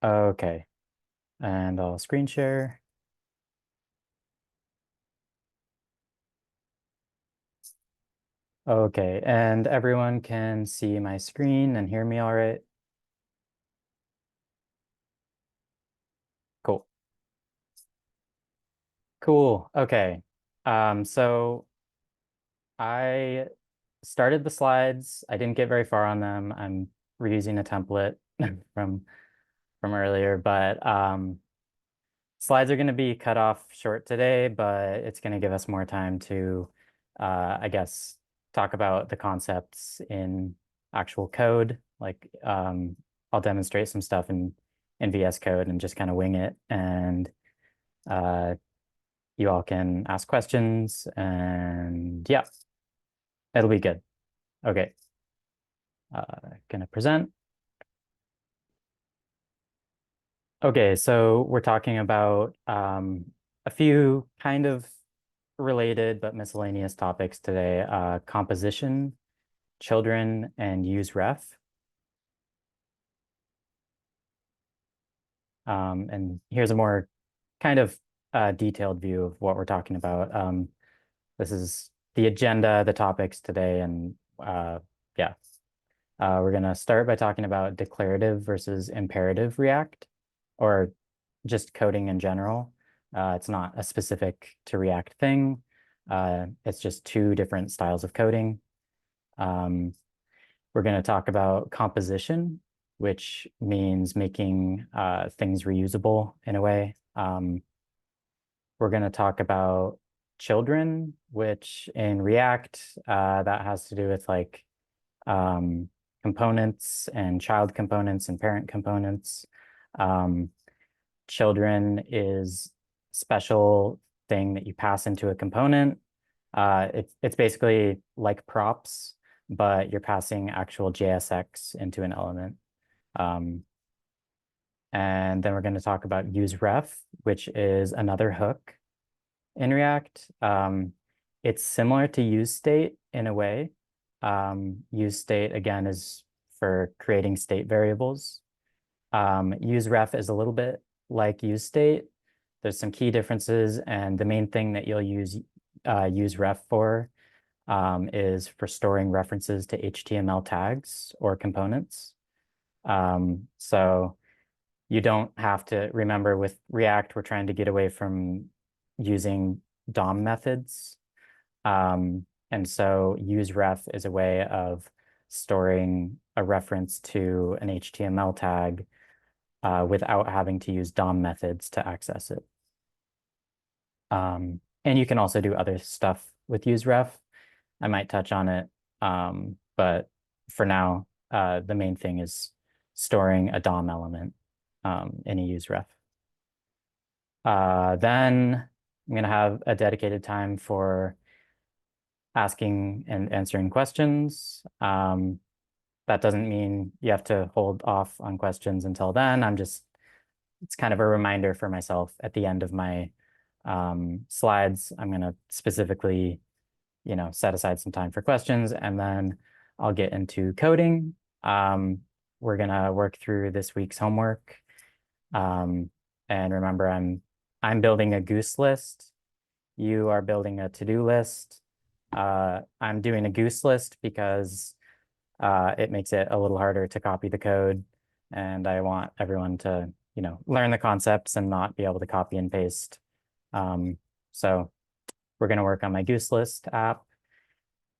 Okay, and I'll screen share. Okay, and everyone can see my screen and hear me all right? Cool. Cool. Okay. So I started the slides. I didn't get very far on them. I'm reusing a template from from earlier, but slides are going to be cut off short today, but it's going to give us more time to, I guess, talk about the concepts in actual code. Like, I'll demonstrate some stuff in VS Code and just kind of wing it, and uh, you all can ask questions, and yeah, it'll be good. Okay, gonna present. Okay, so we're talking about a few kind of related but miscellaneous topics today. Composition, children, and useRef. And here's a more kind of detailed view of what we're talking about. This is the agenda, the topics today, and yeah. We're going to start by talking about declarative versus imperative React, or just coding in general. It's not a specific to React thing. It's just two different styles of coding. Um, we're going to talk about composition, which means making things reusable in a way. We're going to talk about children, which in React, that has to do with like um, components and child components and parent components. Um, children is special thing that you pass into a component. It's basically like props, but you're passing actual JSX into an element. Um, and then we're going to talk about useRef, which is another hook in React. It's similar to useState in a way. UseState, again, is for creating state variables. UseRef is a little bit like useState. There's some key differences, and the main thing that you'll use useRef for is for storing references to HTML tags or components. So you don't have to remember with React, we're trying to get away from using DOM methods. And so useRef is a way of storing a reference to an HTML tag without having to use DOM methods to access it. And you can also do other stuff with useRef. I might touch on it, but for now, the main thing is storing a DOM element in a useRef. Then I'm going to have a dedicated time for asking and answering questions. That doesn't mean you have to hold off on questions until then. It's kind of a reminder for myself at the end of my slides. I'm going to specifically, set aside some time for questions, and then I'll get into coding. We're going to work through this week's homework. And remember, I'm building a goose list. You are building a to-do list. I'm doing a goose list because it makes it a little harder to copy the code. And I want everyone to, learn the concepts and not be able to copy and paste. So we're going to work on my goose list app.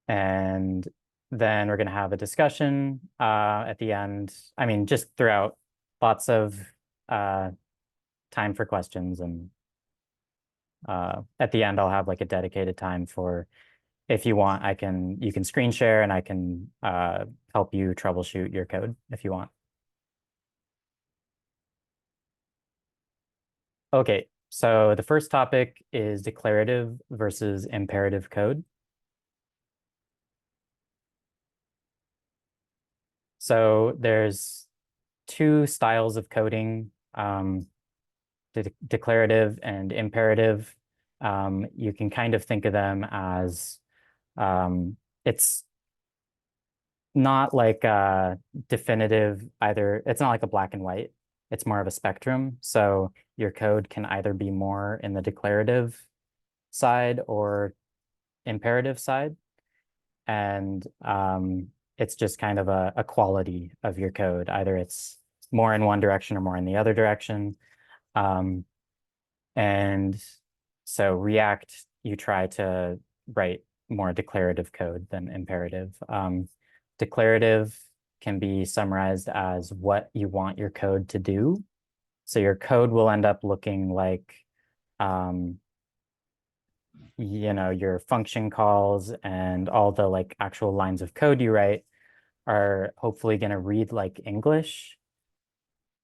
And then we're going to have a discussion at the end. I mean, just throughout, lots of time for questions. And at the end, I'll have like a dedicated time for, if you want, you can screen share and I can help you troubleshoot your code if you want. Okay, so the first topic is declarative versus imperative code. So there's two styles of coding, declarative and imperative. You can kind of think of them as it's not like definitive either. It's not like a black and white. it's more of a spectrum. So your code can either be more in the declarative side or imperative side. And it's just kind of a quality of your code. Either it's more in one direction or more in the other direction. And so React, you try to write more declarative code than imperative. Declarative can be summarized as what you want your code to do. So your code will end up looking like, your function calls and all the like actual lines of code you write are hopefully going to read like English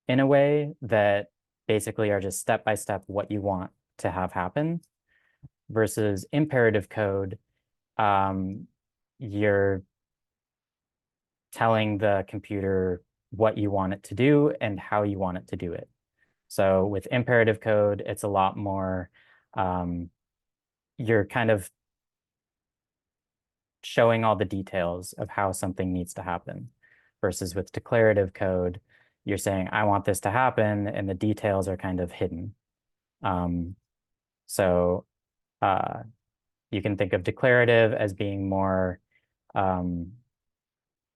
in a way that basically are just step by step what you want to have happen, versus imperative code. You're telling the computer what you want it to do and how you want it to do it. So with imperative code, it's a lot more, you're kind of showing all the details of how something needs to happen, versus with declarative code, you're saying, I want this to happen, and the details are kind of hidden. So you can think of declarative as being more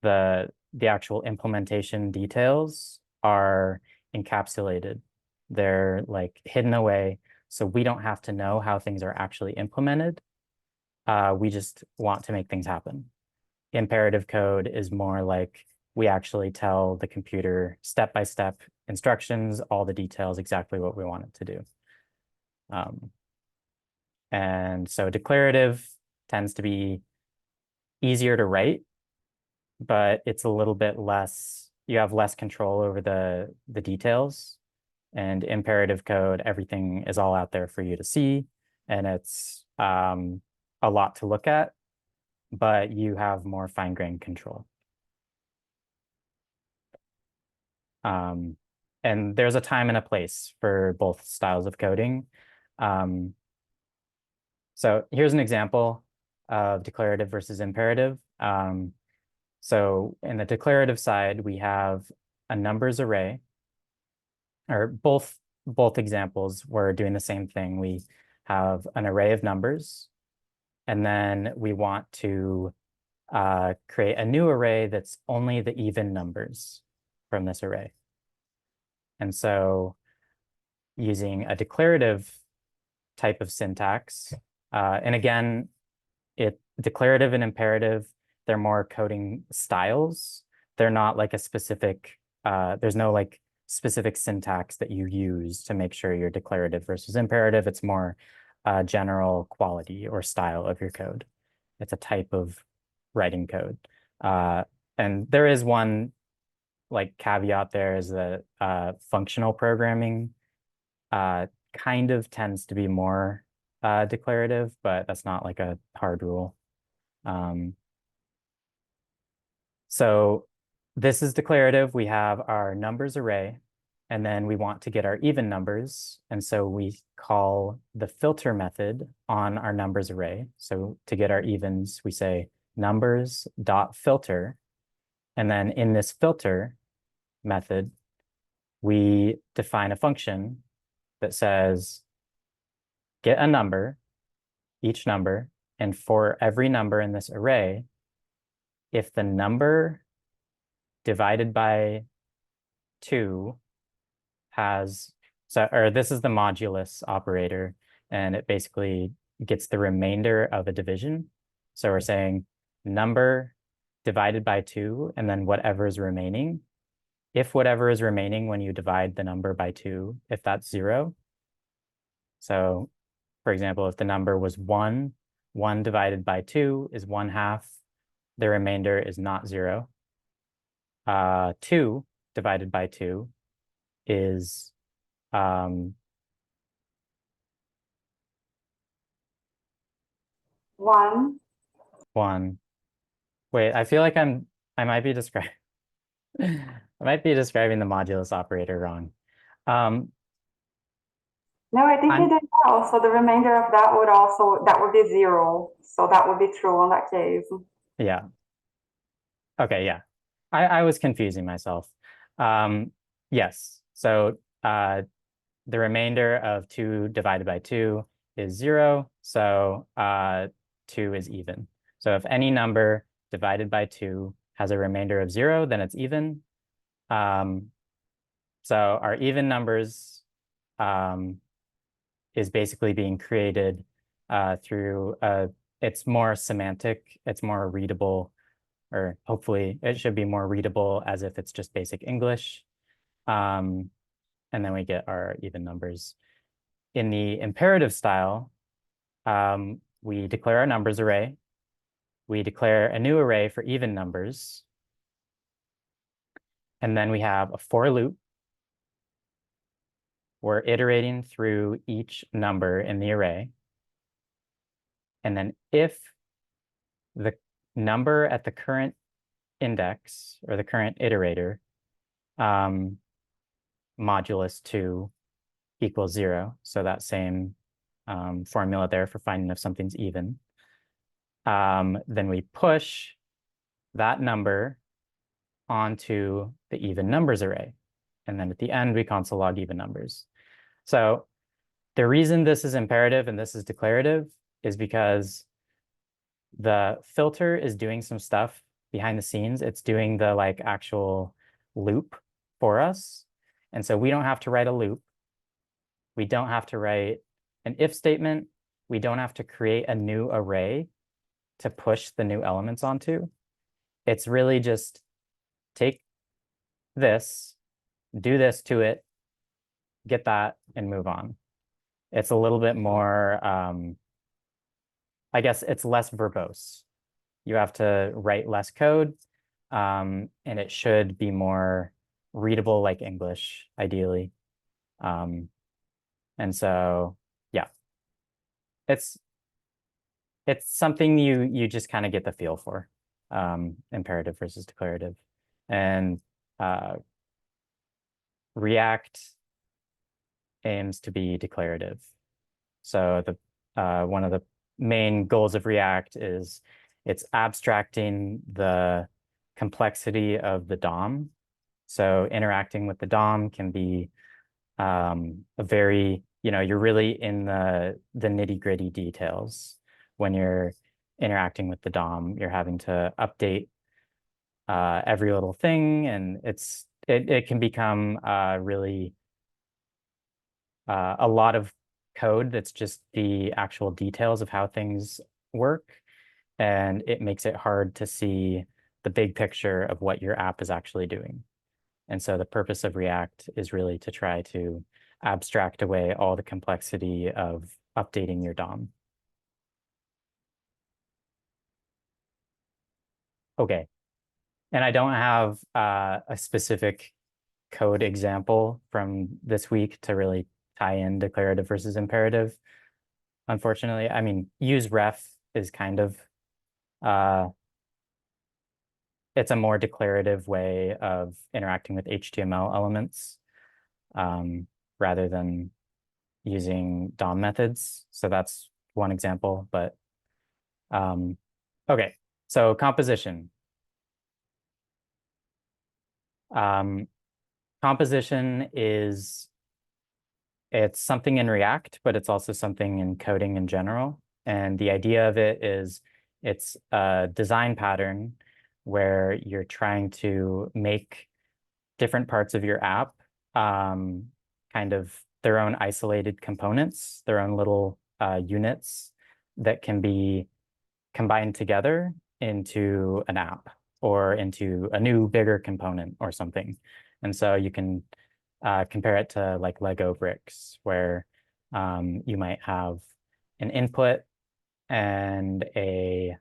the actual implementation details are encapsulated. They're like hidden away, so we don't have to know how things are actually implemented. We just want to make things happen. Imperative code is more like we actually tell the computer step-by-step instructions, all the details, exactly what we want it to do. And so declarative tends to be easier to write, but it's a little bit less, you have less control over the details. And imperative code, everything is all out there for you to see, and it's a lot to look at, but you have more fine-grained control. And there's a time and a place for both styles of coding. So here's an example of declarative versus imperative. So in the declarative side, we have a numbers array, or both examples, we're doing the same thing. We have an array of numbers, and then we want to create a new array that's only the even numbers from this array. And so using a declarative type of syntax, and again, declarative and imperative, they're more coding styles. They're not like a specific, there's no like specific syntax that you use to make sure you're declarative versus imperative. It's more general quality or style of your code. It's a type of writing code. And there is one like caveat there, is that functional programming kind of tends to be more declarative, but that's not like a hard rule. So this is declarative. We have our numbers array, and then we want to get our even numbers. And so we call the filter method on our numbers array. So to get our evens, we say numbers.filter. And then in this filter method, we define a function that says, get a number, each number, and for every number in this array, if the number divided by 2 has, or this is the modulus operator, and it basically gets the remainder of a division. So we're saying number divided by 2, and then whatever is remaining. If whatever is remaining when you divide the number by 2, if that's 0. So for example, if the number was 1, 1 divided by 2 is 1/2. The remainder is not 0. 2 divided by 2 is 1. 1. Wait, I feel like I might be describing I might be describing the modulus operator wrong. No, I think you did well. So the remainder of that would be 0. So that would be true in that case. Yeah. Okay, yeah. I was confusing myself. Yes. So the remainder of 2 divided by 2 is 0. So 2 is even. So if any number divided by 2 has a remainder of 0, then it's even. So our even numbers is basically being created through it's more semantic, it's more readable, or hopefully it should be more readable as if it's just basic English. And then we get our even numbers. In the imperative style, we declare our numbers array. We declare a new array for even numbers. And then we have a for loop. We're iterating through each number in the array. And then if the number at the current index or the current iterator modulus 2 equals 0, so that same formula there for finding if something's even, then we push that number onto the even numbers array. And then at the end, we console log even numbers. So the reason this is imperative and this is declarative is because the filter is doing some stuff behind the scenes. It's doing the like actual loop for us. And so we don't have to write a loop. We don't have to write an if statement. We don't have to create a new array to push the new elements onto. It's really just take this, do this to it, get that, and move on. It's a little bit more, I guess it's less verbose. You have to write less code, and it should be more readable like English, ideally. And so, yeah, it's something you just kind of get the feel for, imperative versus declarative. And React aims to be declarative. So the one of the main goals of React is it's abstracting the complexity of the DOM. So interacting with the DOM can be a very, you're really in the nitty-gritty details. When you're interacting with the DOM, you're having to update every little thing, and it can become really a lot of code that's just the actual details of how things work, and it makes it hard to see the big picture of what your app is actually doing. And so the purpose of React is really to try to abstract away all the complexity of updating your DOM. Okay, and I don't have a specific code example from this week to really tie in declarative versus imperative. Unfortunately, I mean, useRef is kind of, it's a more declarative way of interacting with HTML elements rather than using DOM methods. So that's one example, but okay, so composition. Composition it's something in React, but it's also something in coding in general. And the idea of it is it's a design pattern where you're trying to make different parts of your app kind of their own isolated components, their own little units that can be combined together into an app or into a new, bigger component or something. And so you can compare it to like Lego bricks, where you might have an input and an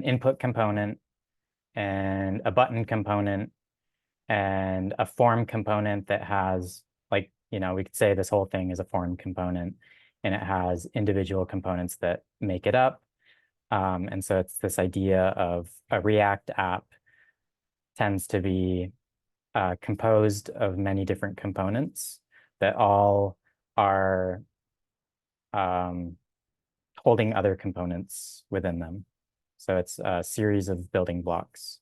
input component and a button component and a form component that has like, we could say this whole thing is a form component and it has individual components that make it up. And so it's this idea of a React app tends to be composed of many different components that all are holding other components within them. So it's a series of building blocks.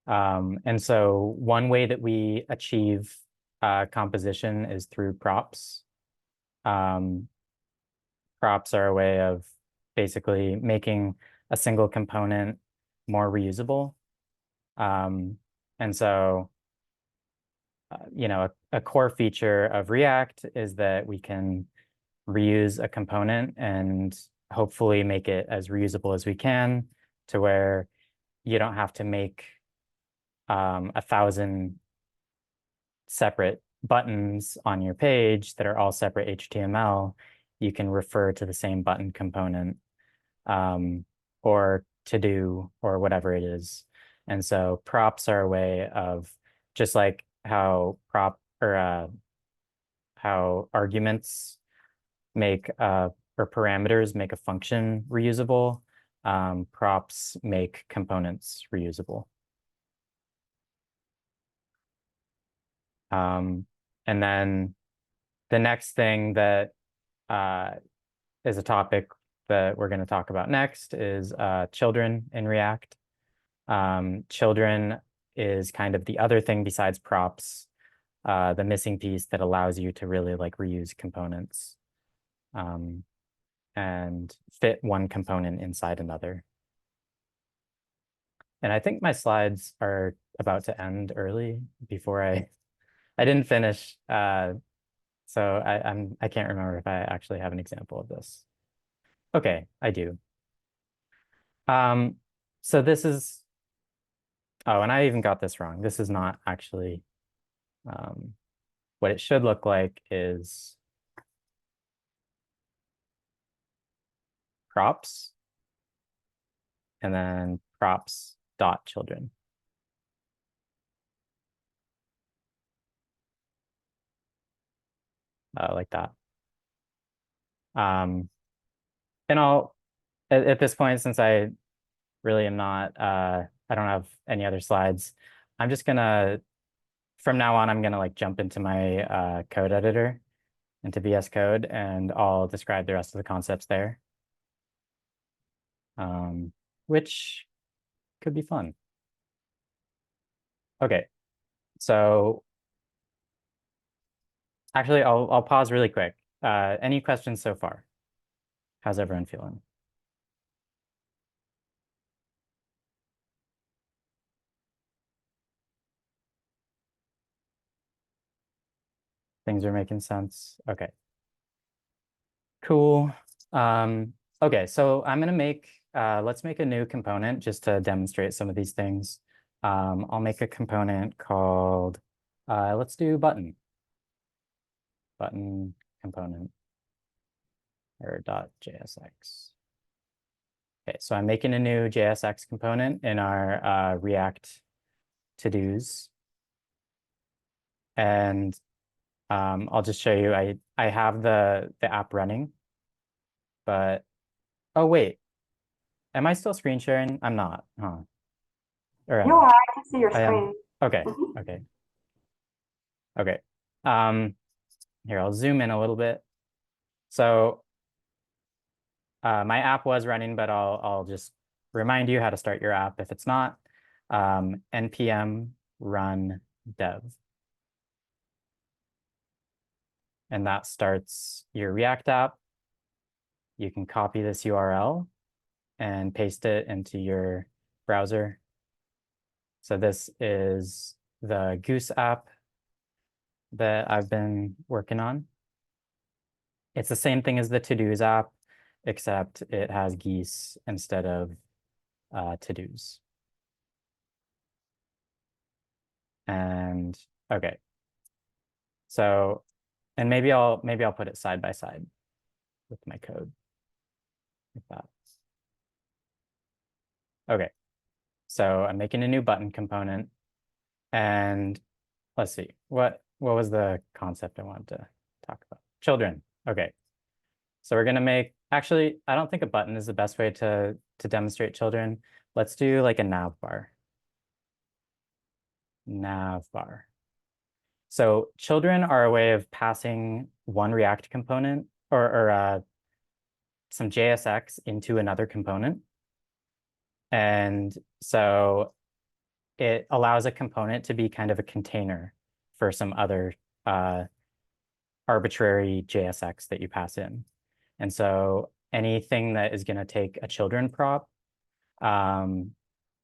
And so one way that we achieve composition is through props. Um, props are a way of basically making a single component more reusable. And so, a core feature of React is that we can reuse a component and hopefully make it as reusable as we can, to where you don't have to make 1,000 separate buttons on your page that are all separate HTML. You can refer to the same button component, or to do, or whatever it is. And so props are a way of, just like how how arguments make or parameters make a function reusable, props make components reusable. And then the next thing that is a topic that we're going to talk about next is children in React. Children is kind of the other thing besides props, the missing piece that allows you to really like reuse components and fit one component inside another. And I think my slides are about to end early before I didn't finish. So I can't remember if I actually have an example of this. Okay, I do. So this is, oh, and I even got this wrong. This is not actually, what it should look like is props, and then props dot children. Like that. And I'll, at this point, since I really am not, I don't have any other slides, I'm just gonna, from now on, I'm gonna like jump into my code editor, into VS Code, and I'll describe the rest of the concepts there, which could be fun. Okay, so actually, I'll pause really quick. Any questions so far? How's everyone feeling? Things are making sense. Okay. Cool. Okay, so I'm gonna make, let's make a new component just to demonstrate some of these things. I'll make a component called, let's do button component, or .jsx. Okay, so I'm making a new JSX component in our React to-dos. And I'll just show you, I have the app running, but, oh wait, am I still screen sharing? I'm not, huh? Or am You I? are, I can see your I am. screen. Okay, Mhm. okay, okay. Here, I'll zoom in a little bit. So my app was running, but I'll just remind you how to start your app if it's not. npm run dev. And that starts your React app. You can copy this URL and paste it into your browser. So this is the Goose app that I've been working on. It's the same thing as the to-dos app, except it has geese instead of to-dos. And okay, so, and maybe I'll put it side by side with my code like that. Okay, so I'm making a new button component, and let's see, what was the concept I wanted to talk about? Children. Okay, so we're gonna make, actually, I don't think a button is the best way to demonstrate children. Let's do like a nav bar. Nav bar. So children are a way of passing one React component, or some JSX into another component. And so it allows a component to be kind of a container for some other arbitrary JSX that you pass in. And so anything that is going to take a children prop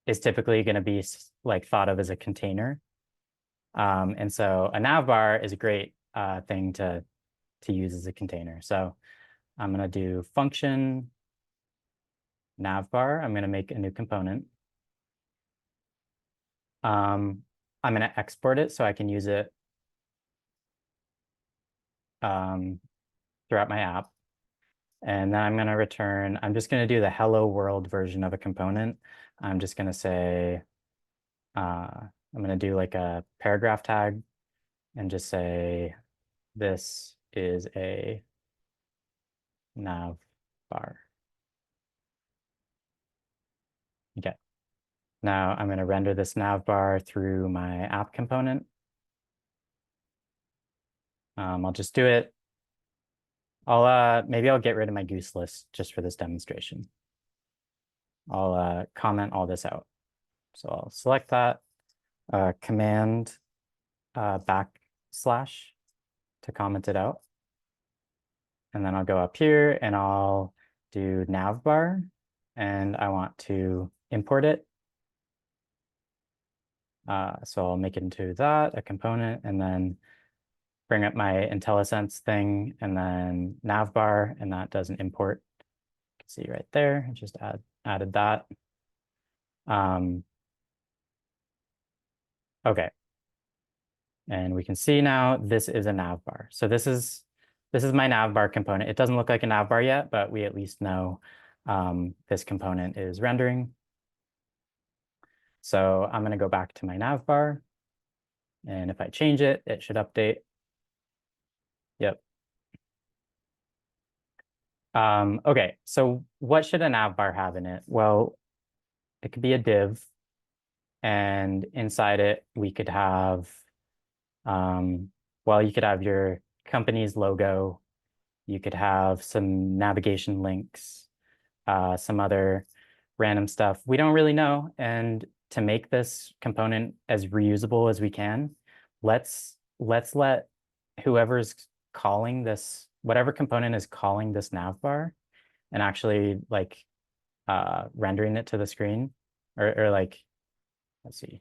is typically going to be like thought of as a container. And so a navbar is a great thing to use as a container. So I'm going to do function navbar. I'm going to make a new component. I'm going to export it so I can use it throughout my app. And then I'm going to return, I'm just going to do the hello world version of a component. I'm just going to say, I'm going to do like a paragraph tag and just say, this is a nav bar. Okay. Now I'm going to render this nav bar through my app component. I'll just do it. Maybe I'll get rid of my goose list just for this demonstration. I'll comment all this out. So I'll select that, command backslash to comment it out. And then I'll go up here and I'll do navbar, and I want to import it. So I'll make it into that, a component, and then bring up my IntelliSense thing, and then navbar, and that does an import. You can see right there, I just added that. Okay. And we can see now this is a navbar. So this is my navbar component. It doesn't look like a navbar yet, but we at least know this component is rendering. So I'm going to go back to my navbar. And if I change it, it should update. Yep. Okay, so what should a navbar have in it? Well, it could be a div. And inside it, we could have, well, you could have your company's logo. You could have some navigation links, some other random stuff. We don't really know. And to make this component as reusable as we can, let's let whoever's calling this, whatever component is calling this navbar, and actually like rendering it to the screen, or like, let's see,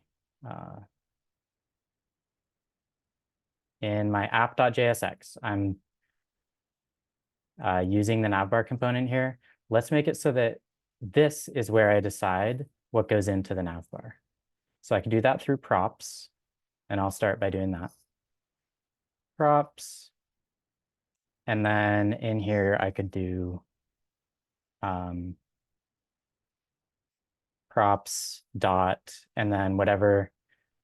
in my app.jsx, I'm using the navbar component here. Let's make it so that this is where I decide what goes into the navbar. So I can do that through props, and I'll start by doing that. Props. And then in here, I could do props dot, and then whatever,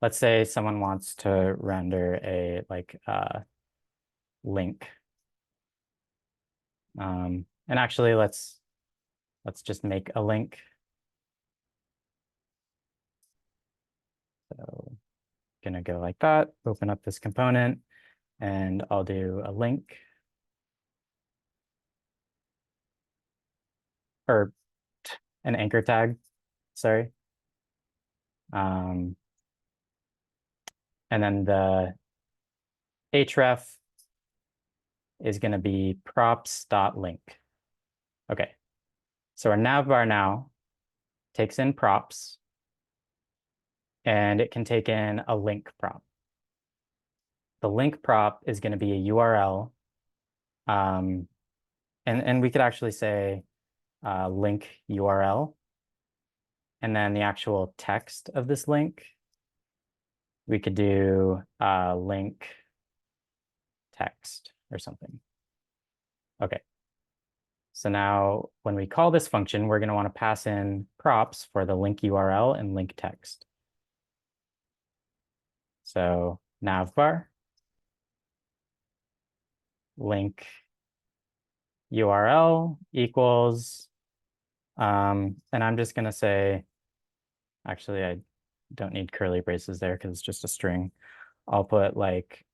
let's say someone wants to render a link. And actually, let's just make a link. So gonna go like that, open up this component, and I'll do a link. Or an anchor tag, sorry. And then the href is going to be props.link. Okay, so our navbar now takes in props, and it can take in a link prop. The link prop is going to be a URL, and we could actually say link URL, and then the actual text of this link, we could do link text or something. Okay. So now when we call this function, we're going to want to pass in props for the link URL and link text. So navbar, link URL equals, and I'm just going to say, actually, I don't need curly braces there because it's just a string. I'll put like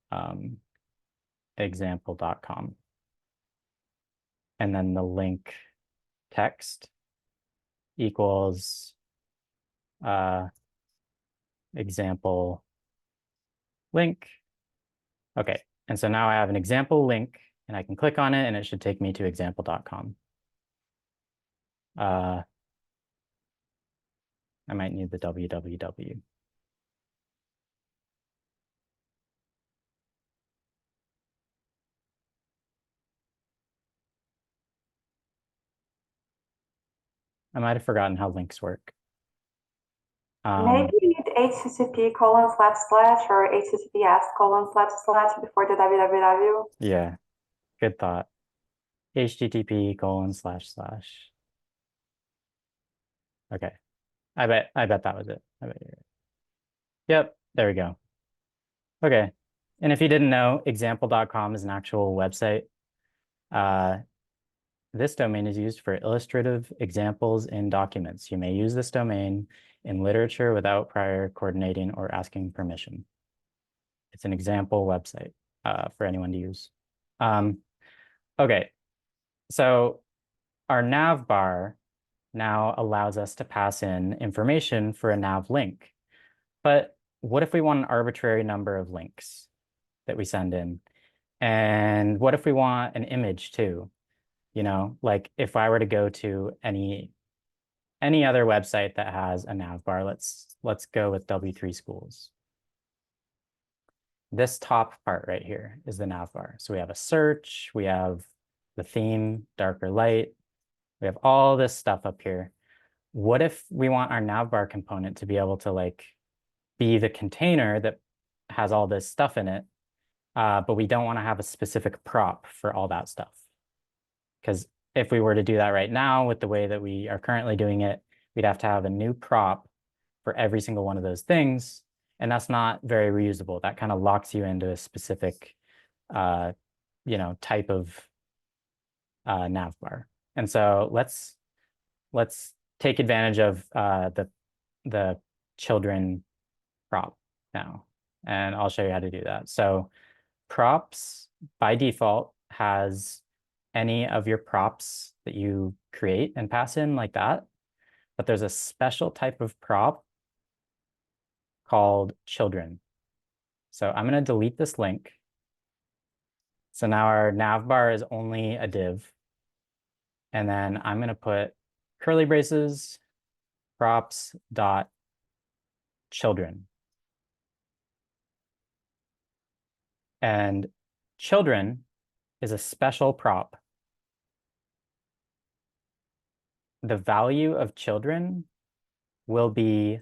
example.com. And then the link text equals, example link. Okay, and so now I have an example link and I can click on it and it should take me to example.com. I might need the www. I might have forgotten how links work. Maybe you need http:// or https:// before the www. Yeah, good thought. http:// Okay. I bet that was it. I bet you're right. Yep, there we go. Okay. And if you didn't know, example.com is an actual website. This domain is used for illustrative examples in documents. You may use this domain in literature without prior coordinating or asking permission. It's an example website for anyone to use. Okay, so our nav bar now allows us to pass in information for a nav link. But what if we want an arbitrary number of links that we send in? And what if we want an image too? You know, like if I were to go to any other website that has a nav bar, let's go with W3 Schools. This top part right here is the nav bar. So we have a search, we have the theme, dark or light. We have all this stuff up here. What if we want our nav bar component to be able to like be the container that has all this stuff in it, but we don't want to have a specific prop for all that stuff? Because if we were to do that right now with the way that we are currently doing it, we'd have to have a new prop for every single one of those things. And that's not very reusable. That kind of locks you into a specific, type of nav bar. And so let's take advantage of the children prop now. And I'll show you how to do that. So props by default has any of your props that you create and pass in like that. But there's a special type of prop called children. So I'm going to delete this link. So now our nav bar is only a div. And then I'm going to put curly braces, props dot children. And children is a special prop. The value of children will be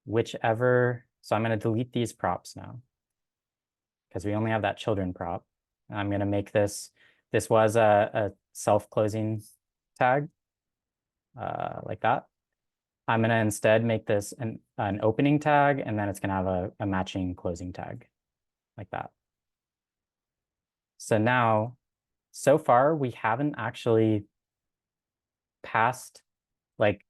whichever. So I'm going to delete these props now because we only have that children prop. And I'm going to make this was a self-closing tag like that. I'm going to instead make this an opening tag, and then it's going to have a matching closing tag like that. So now, so far, we haven't actually passed, like,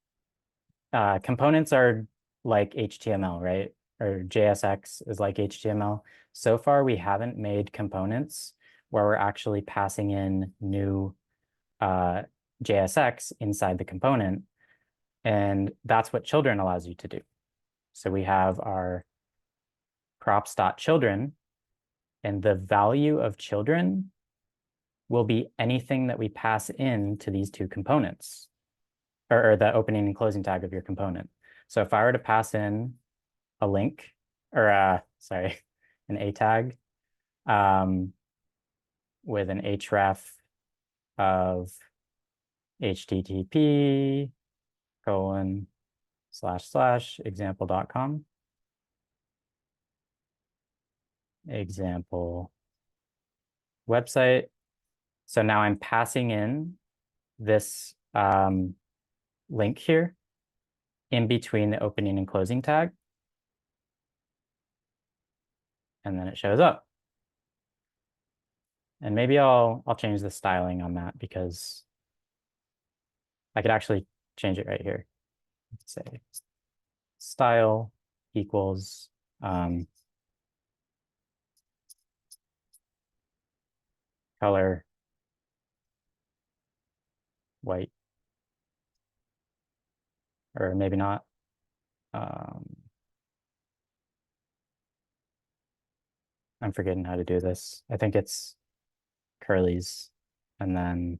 components are like HTML, right? Or JSX is like HTML. So far, we haven't made components where we're actually passing in new JSX inside the component. And that's what children allows you to do. So we have our props.children, and the value of children will be anything that we pass in to these two components, or the opening and closing tag of your component. So if I were to pass in a link, or sorry, an A tag with an href of http:// example.com, example website. So now I'm passing in this link here in between the opening and closing tag. And then it shows up. And maybe I'll change the styling on that because I could actually change it right here. Let's say style equals color white, or maybe not. I'm forgetting how to do this. I think it's curlies and then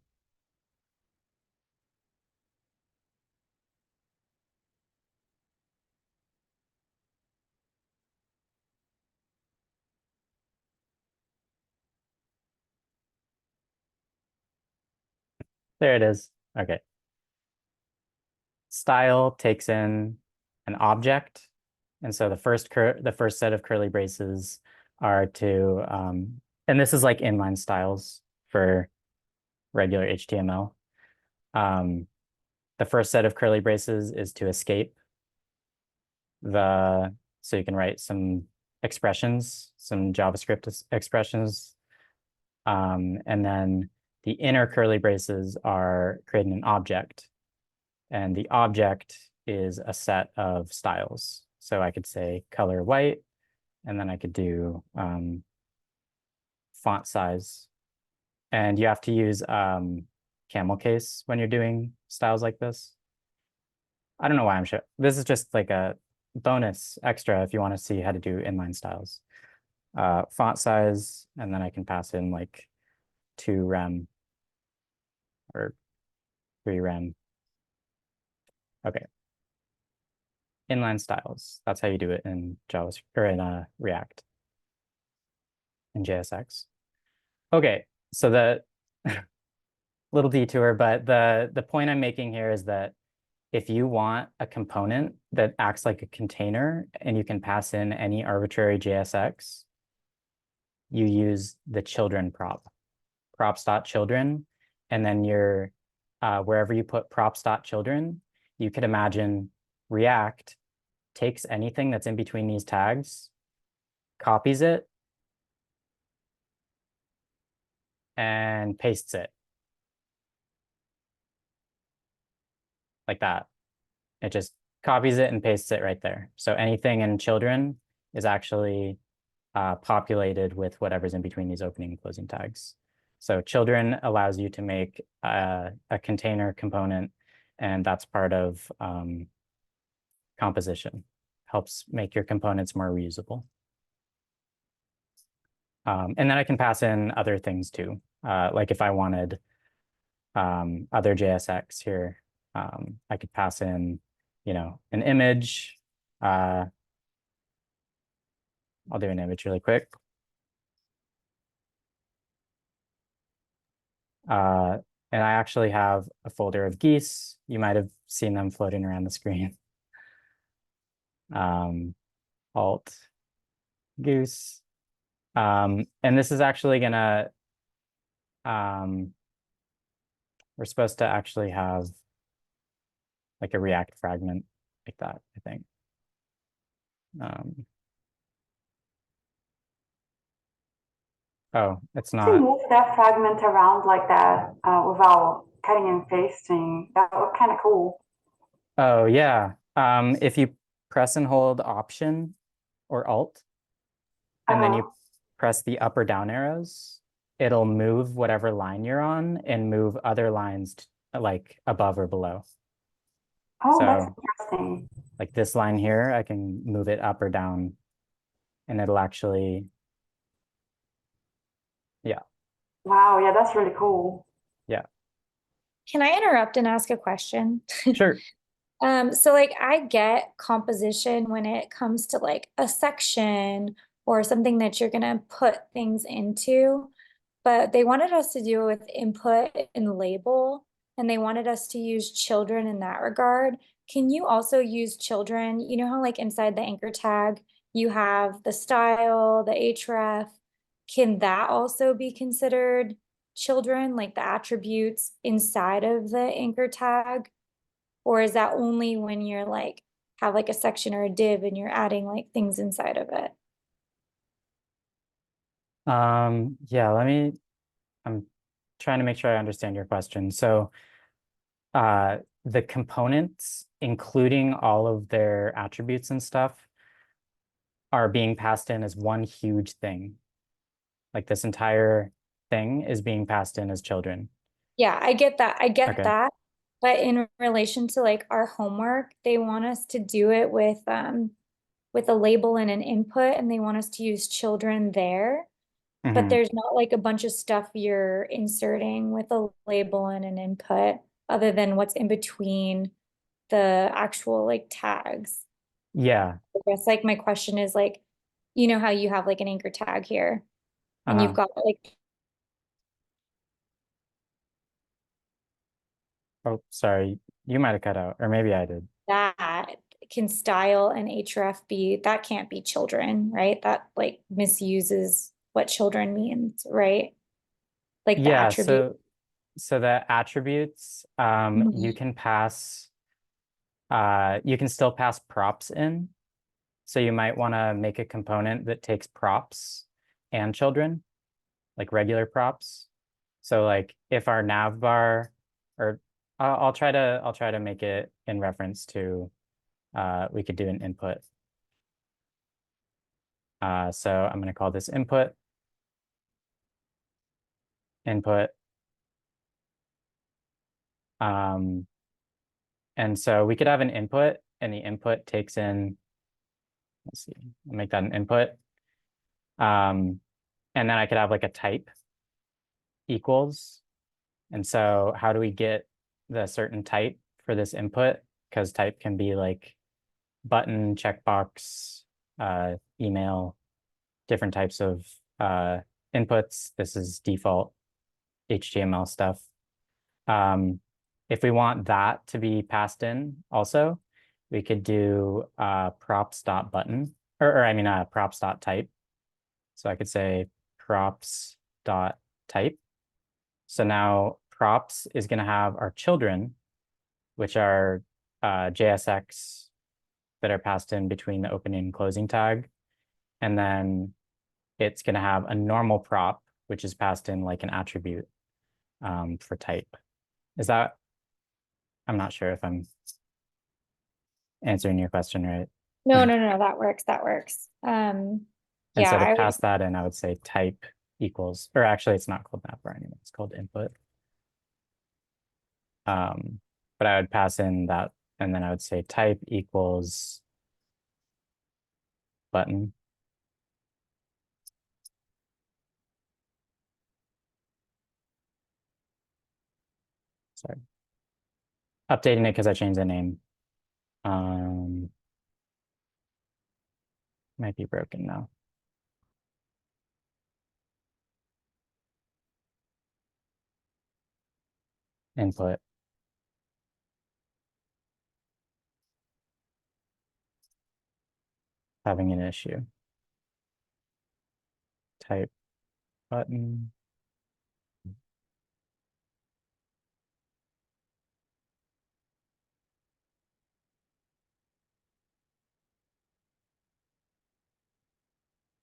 there it is. Okay. Style takes in an object. And so the first set of curly braces are to, and this is like inline styles for regular HTML. The first set of curly braces is to escape so you can write some expressions, some JavaScript expressions. And then the inner curly braces are creating an object. And the object is a set of styles. So I could say color white, and then I could do font size. And you have to use camel case when you're doing styles like this. I don't know why I'm sure. This is just like a bonus extra if you want to see how to do inline styles. Font size, and then I can pass in like 2 rem or 3 rem. Okay. Inline styles. That's how you do it in JavaScript or in React and JSX. Okay, so the little detour, but the point I'm making here is that if you want a component that acts like a container and you can pass in any arbitrary JSX, you use the children prop, props.children, and then wherever you put props.children, you could imagine React takes anything that's in between these tags, copies it, and pastes it like that. It just copies it and pastes it right there. So anything in children is actually populated with whatever's in between these opening and closing tags. So children allows you to make a container component, and that's part of composition. Helps make your components more reusable. And then I can pass in other things too. Like if I wanted other JSX here, I could pass in, an image. I'll do an image really quick. And I actually have a folder of geese. You might have seen them floating around the screen. Alt goose. And this is actually gonna, we're supposed to actually have like a React fragment like that, I think. Oh, it's To not. move that fragment around like that without cutting and pasting, that would kind of cool. Oh, yeah. If you press and hold Option or Alt, and then you press the up or down arrows, it'll move whatever line you're on and move other lines like above or below. Oh, So, that's interesting. like this line here, I can move it up or down, and it'll actually, yeah. Wow, yeah, that's really cool. Yeah. Can I interrupt and ask a question? Sure. So like I get composition when it comes to like a section or something that you're gonna put things into, but they wanted us to do it with input and label, and they wanted us to use children in that regard. Can you also use children? You know how like inside the anchor tag, you have the style, the href. Can that also be considered children, like the attributes inside of the anchor tag? Or is that only when you're like have like a section or a div and you're adding like things inside of it? Yeah, I'm trying to make sure I understand your question. So the components, including all of their attributes and stuff, are being passed in as one huge thing. Like this entire thing is being passed in as children. Yeah, I get that. I get Okay. that. But in relation to like our homework, they want us to do it with with a label and an input, and they want us to use children there. But Mhm. there's not like a bunch of stuff you're inserting with a label and an input other than what's in between the actual like tags. Yeah. I guess like my question is like, you know how you have like an anchor tag here and you've Uh-huh. got like Oh, sorry. You might have cut out, or maybe I did. that can style and href be, that can't be children, right? That like misuses what children means, right? Like the Yeah, attribute. so the attributes, you Mhm. can pass you can still pass props in. So you might want to make a component that takes props and children, like regular props. So like if our nav bar, or I'll try to make it in reference to we could do an input. So I'm going to call this input. Um, and so we could have an input, and the input takes in, let's see, I'll make that an input. And then I could have like a type equals. And so how do we get the certain type for this input? Because type can be like button, checkbox, email, different types of inputs. This is default HTML stuff. If we want that to be passed in also, we could do props.button, or I mean props.type. So I could say props.type. So now props is going to have our children, which are JSX that are passed in between the opening and closing tag. And then it's going to have a normal prop, which is passed in like an attribute for type. Is that, I'm not sure if I'm answering your question right. No, that works. That works. And Yeah, so to I would, pass that in, I would say type equals, or actually it's not called navbar anymore, it's called input. But I would pass in that, and then I would say type equals button. Sorry. Updating it because I changed the name. Might be broken now. Input. Having an issue. Type button.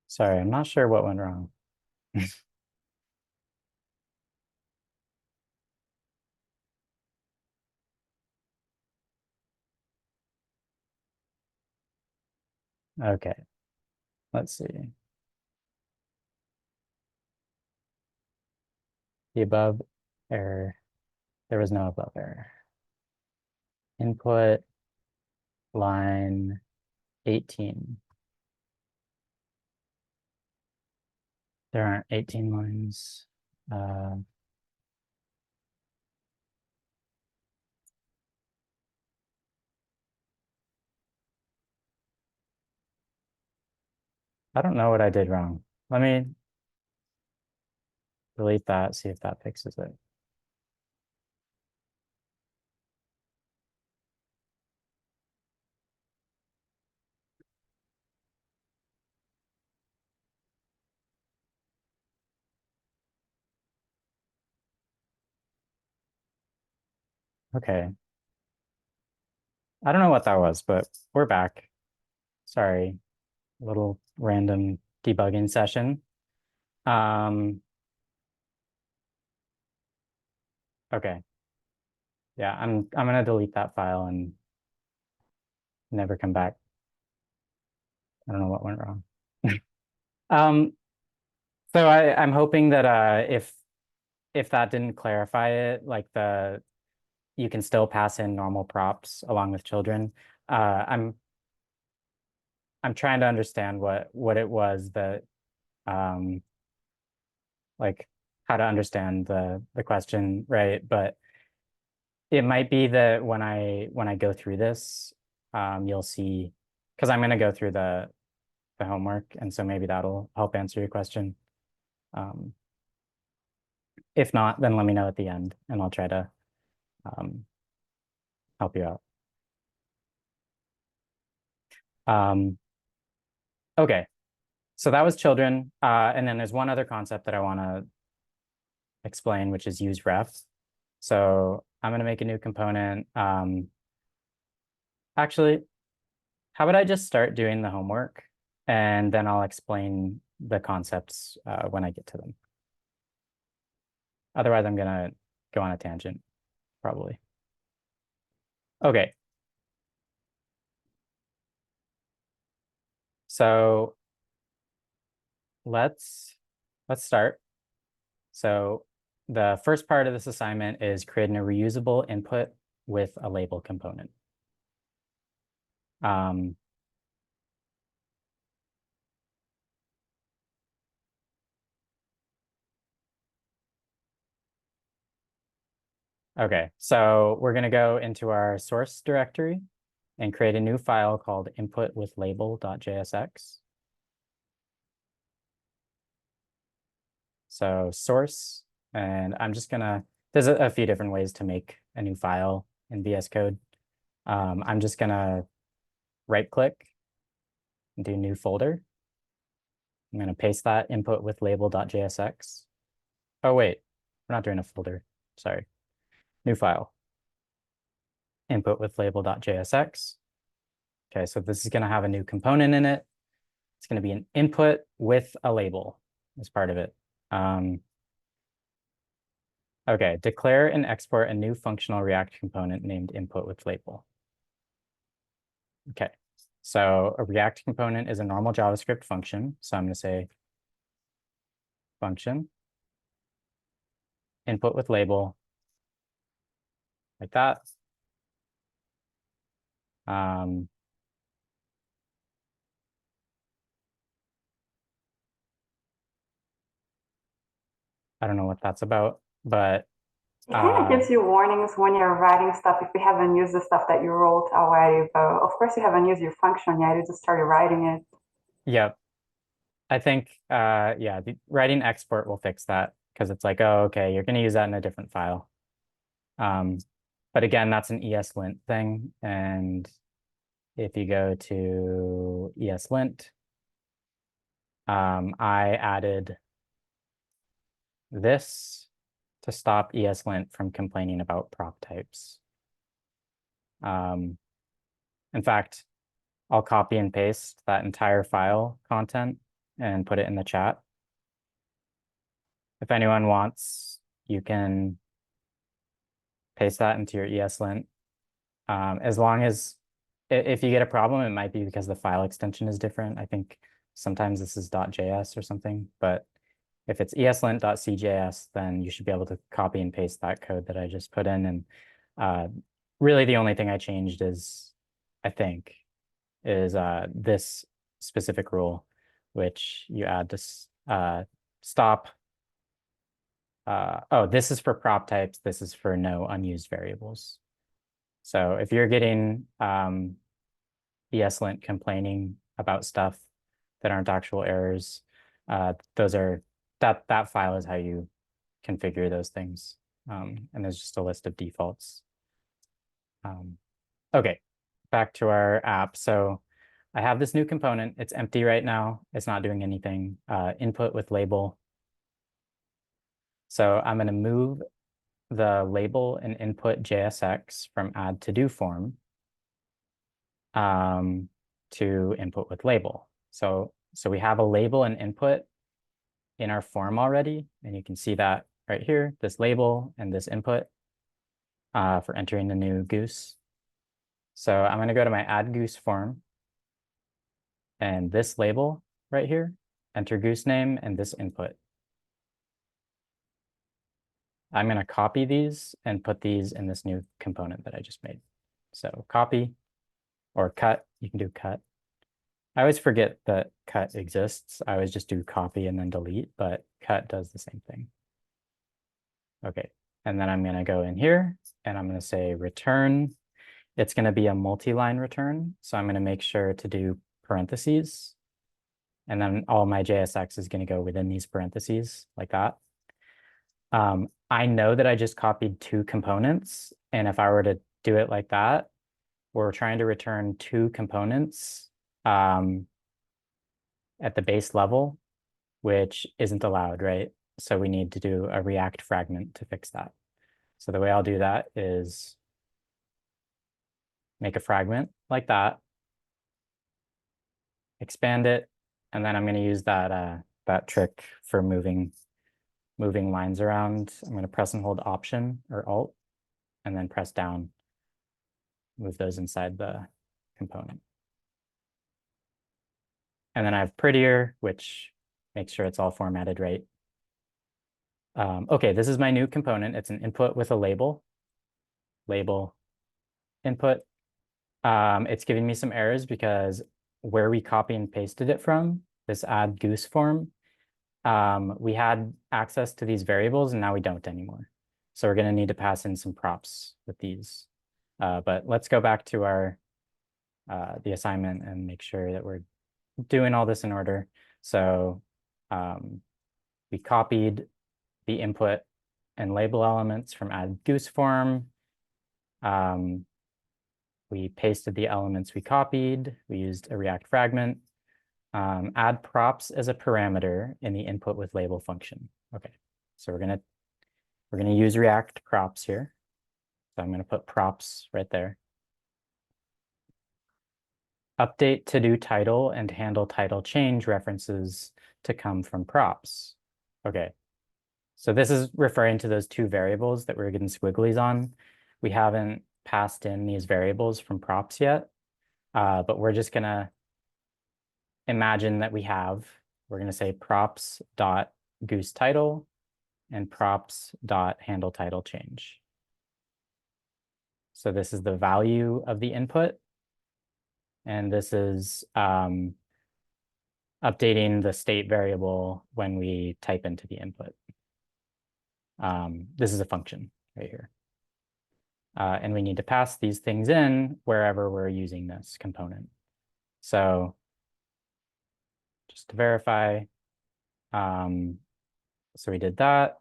Sorry, I'm not sure what went wrong. Okay, let's see. The above error. There was no above error. Input line 18. There aren't 18 lines. I don't know what I did wrong. Let me delete that, see if that fixes it. Okay. I don't know what that was, but we're back. Sorry, a little random debugging session. Okay. Yeah, I'm gonna delete that file and never come back. I don't know what went wrong. Um, so I'm hoping that if that didn't clarify it, like you can still pass in normal props along with children. I'm I'm trying to understand what it was that like how to understand the question, right? But it might be that when I go through this, you'll see, because I'm going to go through the homework, and so maybe that'll help answer your question. If not, then let me know at the end, and I'll try to help you out. Okay, so that was children, and then there's one other concept that I want to explain, which is useRef. So I'm going to make a new component. Actually, how about I just start doing the homework, and then I'll explain the concepts when I get to them. Otherwise, I'm going to go on a tangent, probably. Okay. So let's start. So the first part of this assignment is creating a reusable input with a label component. Okay, so we're going to go into our source directory and create a new file called inputwithlabel.jsx. So source, and I'm just gonna, there's a few different ways to make a new file in VS Code. I'm just gonna right click and do new folder. I'm gonna paste that input with label.jsx. Oh wait, we're not doing a folder, sorry. New file, input with label.jsx. Okay, so this is gonna have a new component in it. It's gonna be an input with a label as part of it. Okay, declare and export a new functional React component named input with label. Okay, so a React component is a normal JavaScript function. So I'm going to say function, input with label, like that. I don't know what that's about, but it kind of gives you warnings when you're writing stuff if you haven't used the stuff that you wrote already. But of course, you haven't used your function yet. You just started writing it. Yep. I think, yeah, the writing export will fix that because it's like, oh, okay, you're going to use that in a different file. But again, that's an ESLint thing. And if you go to ESLint, I added this to stop ESLint from complaining about prop types. In fact, I'll copy and paste that entire file content and put it in the chat. If anyone wants, you can paste that into your ESLint. As long as, if you get a problem, it might be because the file extension is different. I think sometimes this is .js or something, but if it's eslint.cjs, then you should be able to copy and paste that code that I just put in. And really the only thing I changed is, I think, is this specific rule, which you add to stop. Oh, this is for prop types. This is for no unused variables. So if you're getting ESLint complaining about stuff that aren't actual errors, those are, that file is how you configure those things. And there's just a list of defaults. Okay, back to our app. So I have this new component. It's empty right now. It's not doing anything. Input with label. So I'm going to move the label and input JSX from add to do form to input with label. So we have a label and input in our form already, and you can see that right here, this label and this input for entering the new goose. So I'm going to go to my add goose form, and this label right here, enter goose name, and this input. I'm going to copy these and put these in this new component that I just made. So copy or cut, you can do cut. I always forget that cut exists. I always just do copy and then delete, but cut does the same thing. Okay, and then I'm gonna go in here and I'm gonna say return. It's gonna be a multi-line return, so I'm gonna make sure to do parentheses. And then all my JSX is gonna go within these parentheses like that. I know that I just copied two components, and if I were to do it like that, we're trying to return two components at the base level, which isn't allowed, right? So we need to do a React fragment to fix that. So the way I'll do that is make a fragment like that, expand it, and then I'm going to use that that trick for moving lines around. I'm going to press and hold Option or Alt, and then press down, move those inside the component. And then I have prettier, which makes sure it's all formatted right. Okay, this is my new component. It's an input with a label input. It's giving me some errors because where we copy and pasted it from, this add goose form, we had access to these variables and now we don't anymore. So we're going to need to pass in some props with these. But let's go back to our the assignment and make sure that we're doing all this in order. So we copied the input and label elements from add goose form. We pasted the elements we copied. We used a React fragment. Add props as a parameter in the input with label function. Okay, so we're gonna use React props here. So I'm gonna put props right there. Update to-do title and handle title change references to come from props. Okay, so this is referring to those two variables that we're getting squigglies on. We haven't passed in these variables from props yet, but we're just gonna imagine that we're gonna say props dot goose title and props dot handle title change. So this is the value of the input, and this is updating the state variable when we type into the input. This is a function right here. And we need to pass these things in wherever we're using this component. So just to verify, so we did that.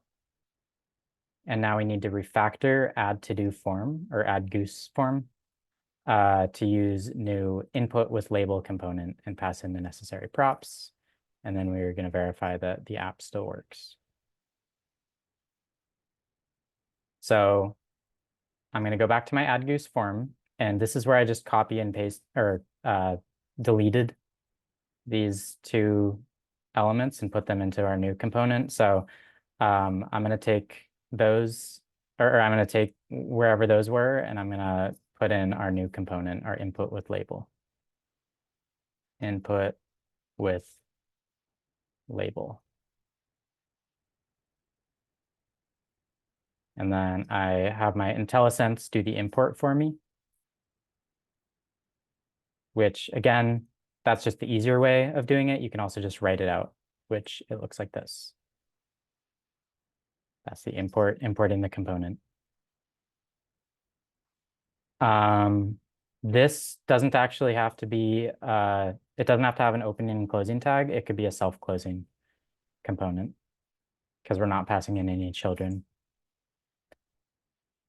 And now we need to refactor add to-do form or add goose form to use new input with label component and pass in the necessary props. And then we're going to verify that the app still works. So I'm going to go back to my add goose form, and this is where I just copy and paste or deleted these two elements and put them into our new component. So I'm going to take those, or I'm going to take wherever those were, and I'm going to put in our new component, our input with label. Input with label. And then I have my IntelliSense do the import for me, which again, that's just the easier way of doing it. You can also just write it out, which it looks like this. That's the importing the component. This doesn't actually have to be, it doesn't have to have an opening and closing tag. It could be a self-closing component because we're not passing in any children.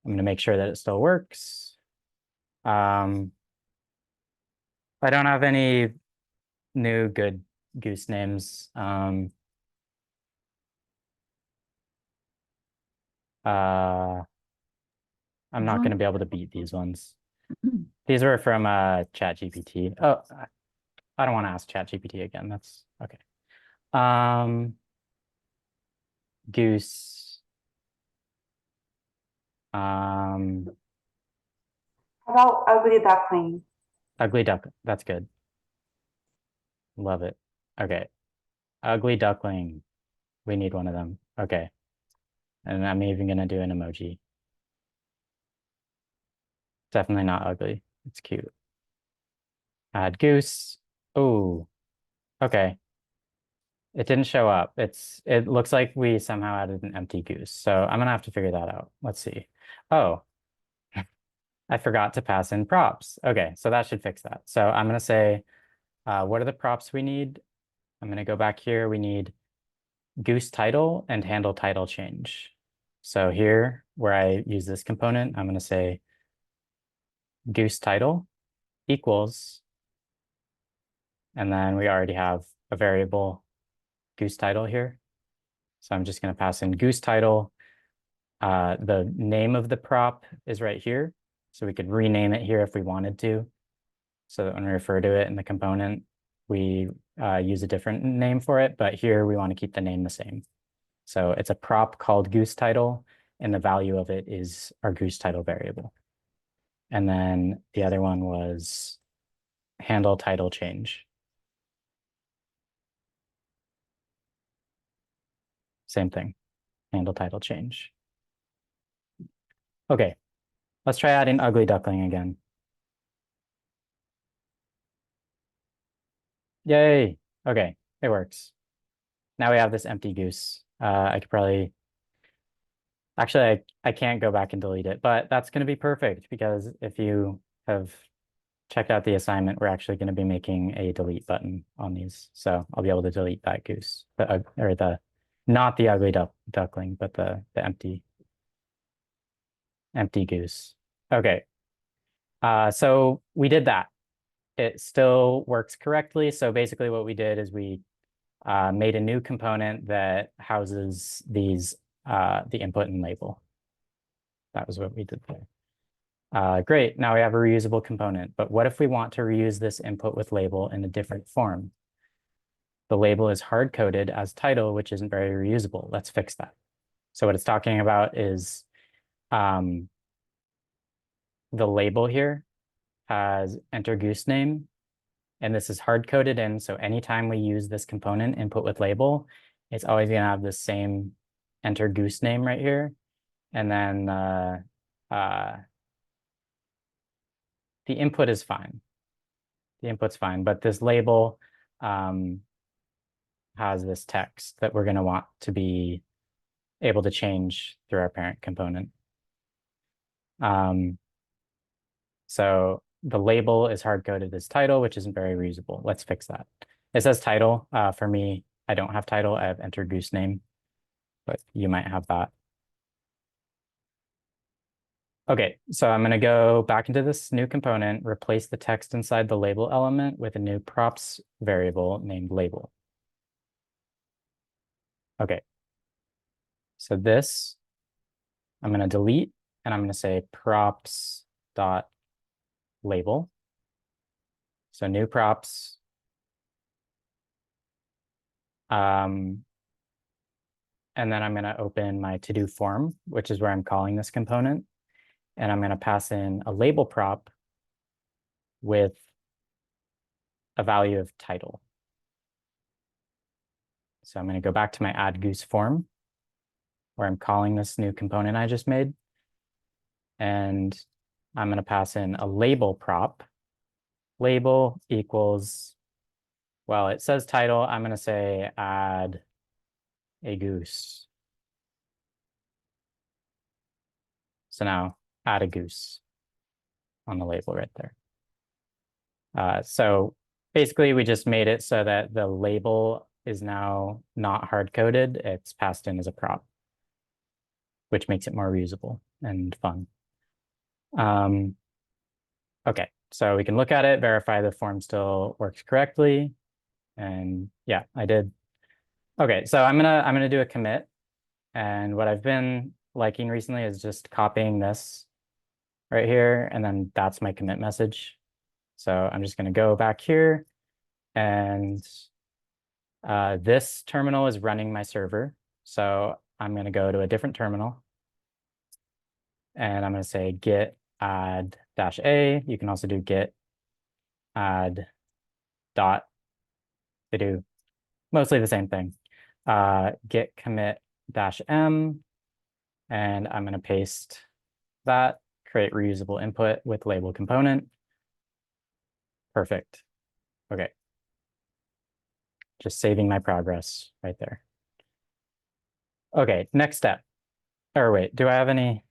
I'm going to make sure that it still works. I don't have any new good goose names. I'm not going to be able to beat these ones. These were from ChatGPT. Oh, I don't want to ask ChatGPT again. That's okay. Goose. How about ugly duckling? Ugly duck. That's good. Love it. Okay. Ugly duckling. We need one of them. Okay. And I'm even going to do an emoji. Definitely not ugly. It's cute. Add goose. Oh, okay. It didn't show up. It looks like we somehow added an empty goose. So I'm gonna have to figure that out. Let's see. Oh, I forgot to pass in props. Okay, so that should fix that. So I'm gonna say, what are the props we need? I'm gonna go back here. We need goose title and handle title change. So here, where I use this component, I'm gonna say goose title equals, and then we already have a variable goose title here. So I'm just gonna pass in goose title. The name of the prop is right here. So we could rename it here if we wanted to. So that when we refer to it in the component, we use a different name for it, but here we want to keep the name the same. So it's a prop called goose title, and the value of it is our goose title variable. And then the other one was handle title change. Same thing, handle title change. Okay, let's try adding ugly duckling again. Yay, okay, it works. Now we have this empty goose. I could probably, actually, I can't go back and delete it, but that's going to be perfect because if you have checked out the assignment, we're actually going to be making a delete button on these. So I'll be able to delete that goose, not the ugly duckling, but the empty goose. Okay. So we did that. It still works correctly. So basically what we did is we made a new component that houses these, the input and label. That was what we did there. Great, now we have a reusable component, but what if we want to reuse this input with label in a different form? The label is hard-coded as title, which isn't very reusable. Let's fix that. So what it's talking about is the label here has enter goose name, and this is hard-coded in, so anytime we use this component input with label, it's always gonna have the same enter goose name right here. And then the input is fine. The input's fine, but this label has this text that we're gonna want to be able to change through our parent component. So the label is hard-coded as title, which isn't very reusable. Let's fix that. It says title. For me, I don't have title. I have enter goose name, but you might have that. Okay, so I'm going to go back into this new component, replace the text inside the label element with a new props variable named label. Okay, so this I'm going to delete, and I'm going to say props dot label. So new props. And then I'm going to open my to-do form, which is where I'm calling this component. And I'm going to pass in a label prop with a value of title. So I'm going to go back to my add goose form, where I'm calling this new component I just made. And I'm going to pass in a label prop. Label equals, well, it says title. I'm going to say add a goose. So now add a goose on the label right there. So basically we just made it so that the label is now not hard-coded. It's passed in as a prop, which makes it more reusable and fun. Okay, so we can look at it, verify the form still works correctly. And yeah, I did. Okay, so I'm gonna do a commit. And what I've been liking recently is just copying this right here, and then that's my commit message. So I'm just gonna go back here, and this terminal is running my server. So I'm gonna go to a different terminal, and I'm gonna say git add -a. You can also do git add dot. They do mostly the same thing. Git commit -m, and I'm going to paste that, create reusable input with label component. Perfect. Okay, just saving my progress right there. Okay, next step. Or wait, do I have any?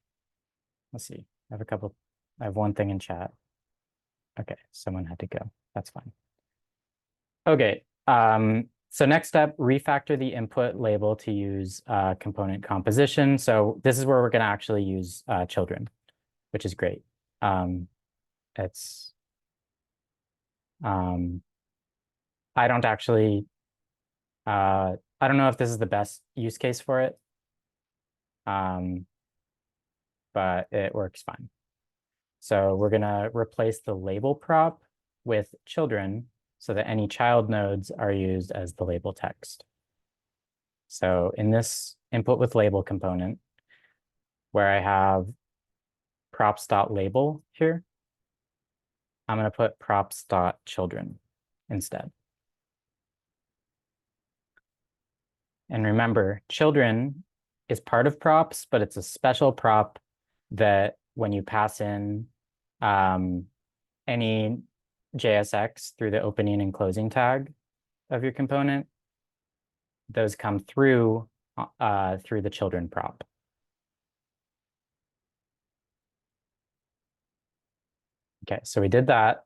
Let's see. I have one thing in chat. Okay, someone had to go. That's fine. Okay, so next step, refactor the input label to use component composition. So this is where we're going to actually use children, which is great. It's I don't actually I don't know if this is the best use case for it, but it works fine. So we're going to replace the label prop with children so that any child nodes are used as the label text. So in this input with label component, where I have props.label here, I'm going to put props.children instead. And remember, children is part of props, but it's a special prop that when you pass in any JSX through the opening and closing tag of your component, those come through the children prop. Okay, so we did that.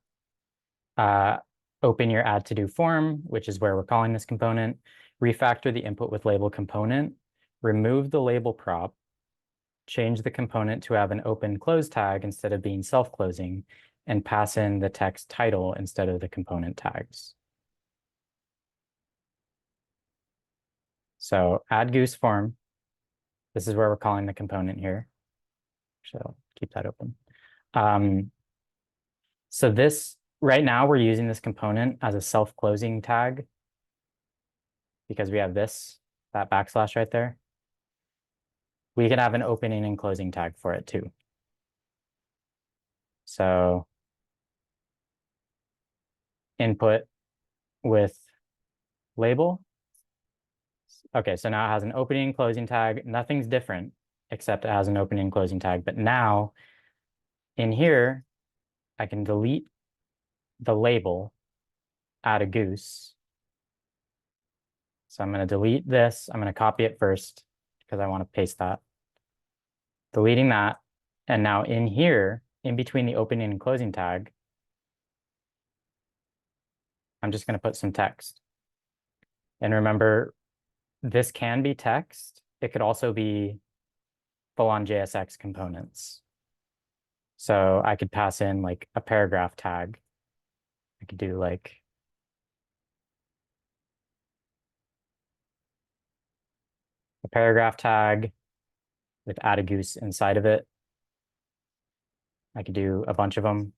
Open your add to do form, which is where we're calling this component. Refactor the input with label component. Remove the label prop. Change the component to have an open close tag instead of being self-closing, and pass in the text title instead of the component tags. So add goose form. This is where we're calling the component here. So I'll keep that open. So this, right now we're using this component as a self-closing tag because we have that backslash right there. We can have an opening and closing tag for it too. So input with label. Okay, so now it has an opening and closing tag. Nothing's different except it has an opening and closing tag. But now in here, I can delete the label, add a goose. So I'm going to delete this. I'm going to copy it first because I want to paste that. Deleting that. And now in here, in between the opening and closing tag, I'm just going to put some text. And remember, this can be text. It could also be full-on JSX components. So I could pass in like a paragraph tag. I could do like a paragraph tag with add a goose inside of it. I could do a bunch of them.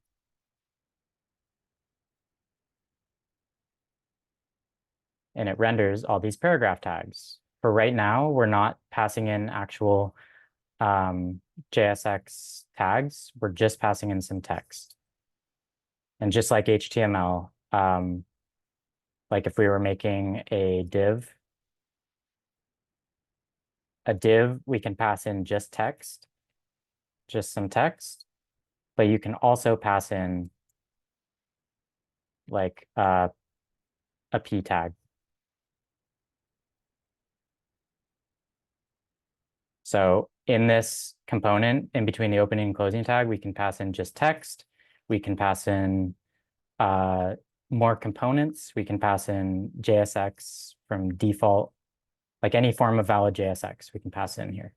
And it renders all these paragraph tags. For right now, we're not passing in actual JSX tags. We're just passing in some text. And just like HTML, like if we were making a div, we can pass in just text, just some text, but you can also pass in like a p tag. So in this component, in between the opening and closing tag, we can pass in just text. We can pass in more components. We can pass in JSX from default, like any form of valid JSX we can pass in here.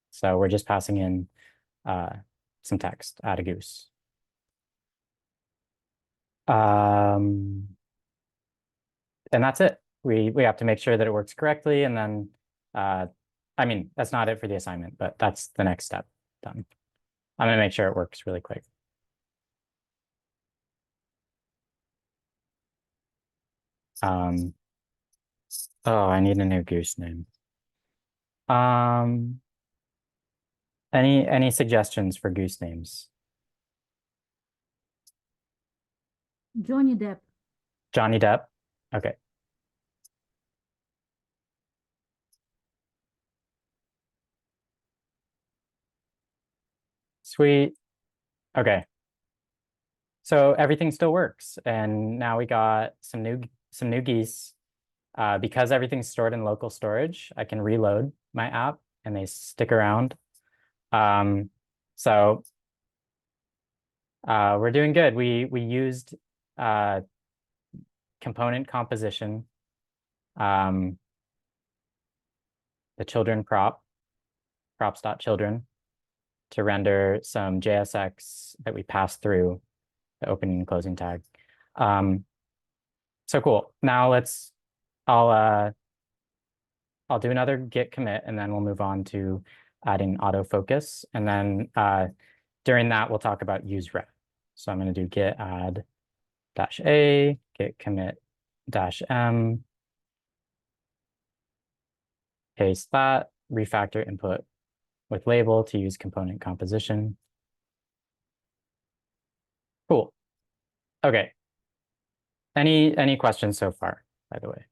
So we're just passing in some text, add a goose. And that's it. We have to make sure that it works correctly. And then, I mean, that's not it for the assignment, but that's the next step done. I'm going to make sure it works really quick. Oh, I need a new goose name. Any suggestions for goose names? Johnny Depp. Johnny Depp? Okay. Sweet. Okay. So everything still works. And now we got some new geese. because everything's stored in local storage, I can reload my app and they stick around. So we're doing good. We used component composition, the children props.children, to render some JSX that we pass through the opening and closing tag. So cool. Now I'll do another git commit, and then we'll move on to adding autofocus. And then during that, we'll talk about useRef. So I'm going to do git add -a, git commit -m, paste that, refactor input with label to use component composition. Cool. Okay. Any questions so far, by the way?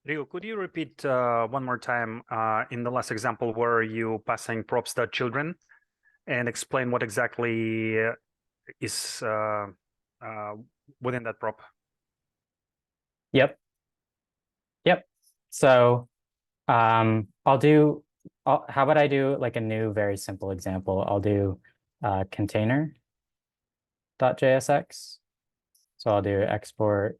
Rio, could you repeat one more time in the last example where you passing props.children and explain what exactly is within that prop? Yep. So how about I do like a new, very simple example? I'll do container.jsx. So I'll do export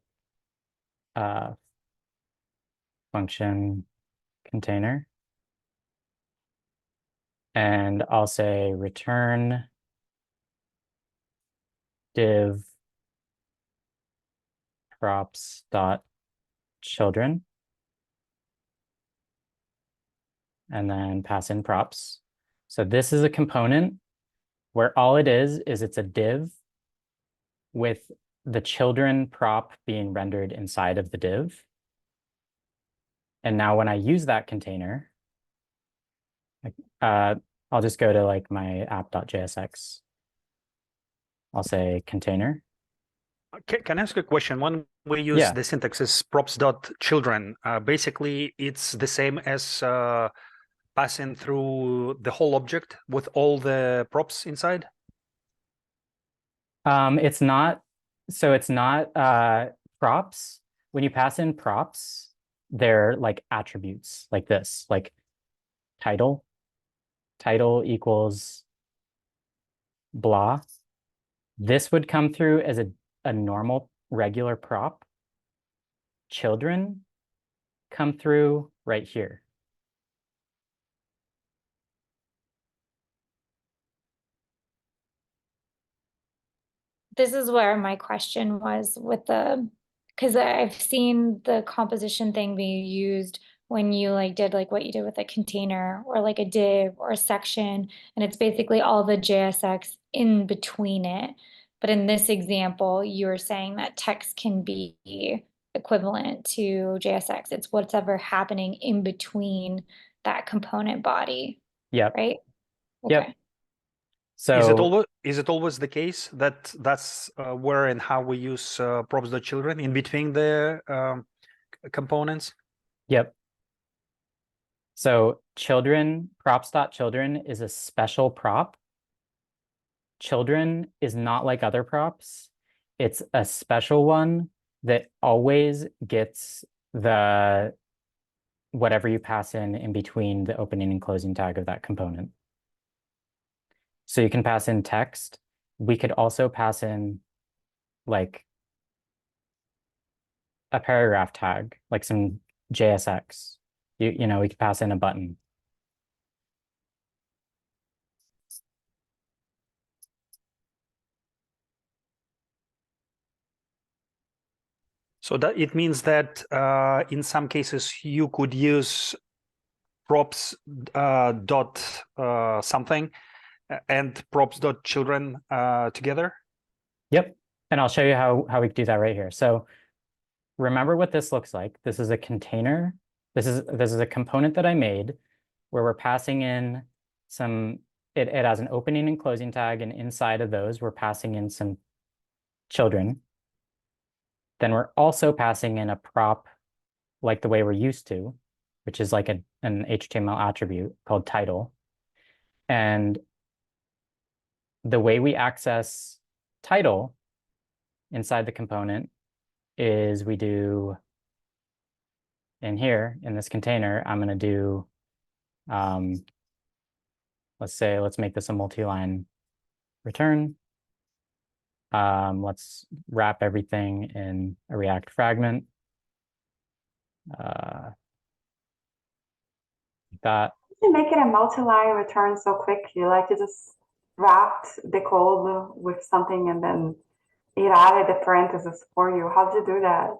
function container. And I'll say return div props.children. And then pass in props. So this is a component where all it is it's a div with the children prop being rendered inside of the div. And now when I use that container, I'll just go to like my app.jsx. I'll say container. Can I ask a question? When we use the syntax is props.children, basically it's the same as passing through the whole object with all the props inside? It's not. So it's not props. When you pass in props, they're like attributes like this, like title equals blah. This would come through as a normal regular prop. Children come through right here. This is where my question was with because I've seen the composition thing being used when you like did like what you did with a container or like a div or a section, and it's basically all the JSX in between it. But in this example, you were saying that text can be equivalent to JSX. It's whatever happening in between that component body. Yep. Right? Yep. Okay. So is it always the case that that's where and how we use props.children in between the components? Yep. So children, props.children is a special prop. Children is not like other props. It's a special one that always gets the whatever you pass in between the opening and closing tag of that component. So you can pass in text. We could also pass in like a paragraph tag, like some JSX. You know, we could pass in a button. So that it means that in some cases you could use props dot something and props.children together? Yep. And I'll show you how we do that right here. So remember what this looks like. This is a container. This is a component that I made where we're passing in some, it has an opening and closing tag, and inside of those, we're passing in some children. Then we're also passing in a prop like the way we're used to, which is like an HTML attribute called title. And the way we access title inside the component is we do in here, in this container, I'm going to do, let's make this a multi-line return. Let's wrap everything in a React fragment. That. You make it a multi-line return so quickly, like you just wrapped the code with something and then it added the parentheses for you. How did you do that?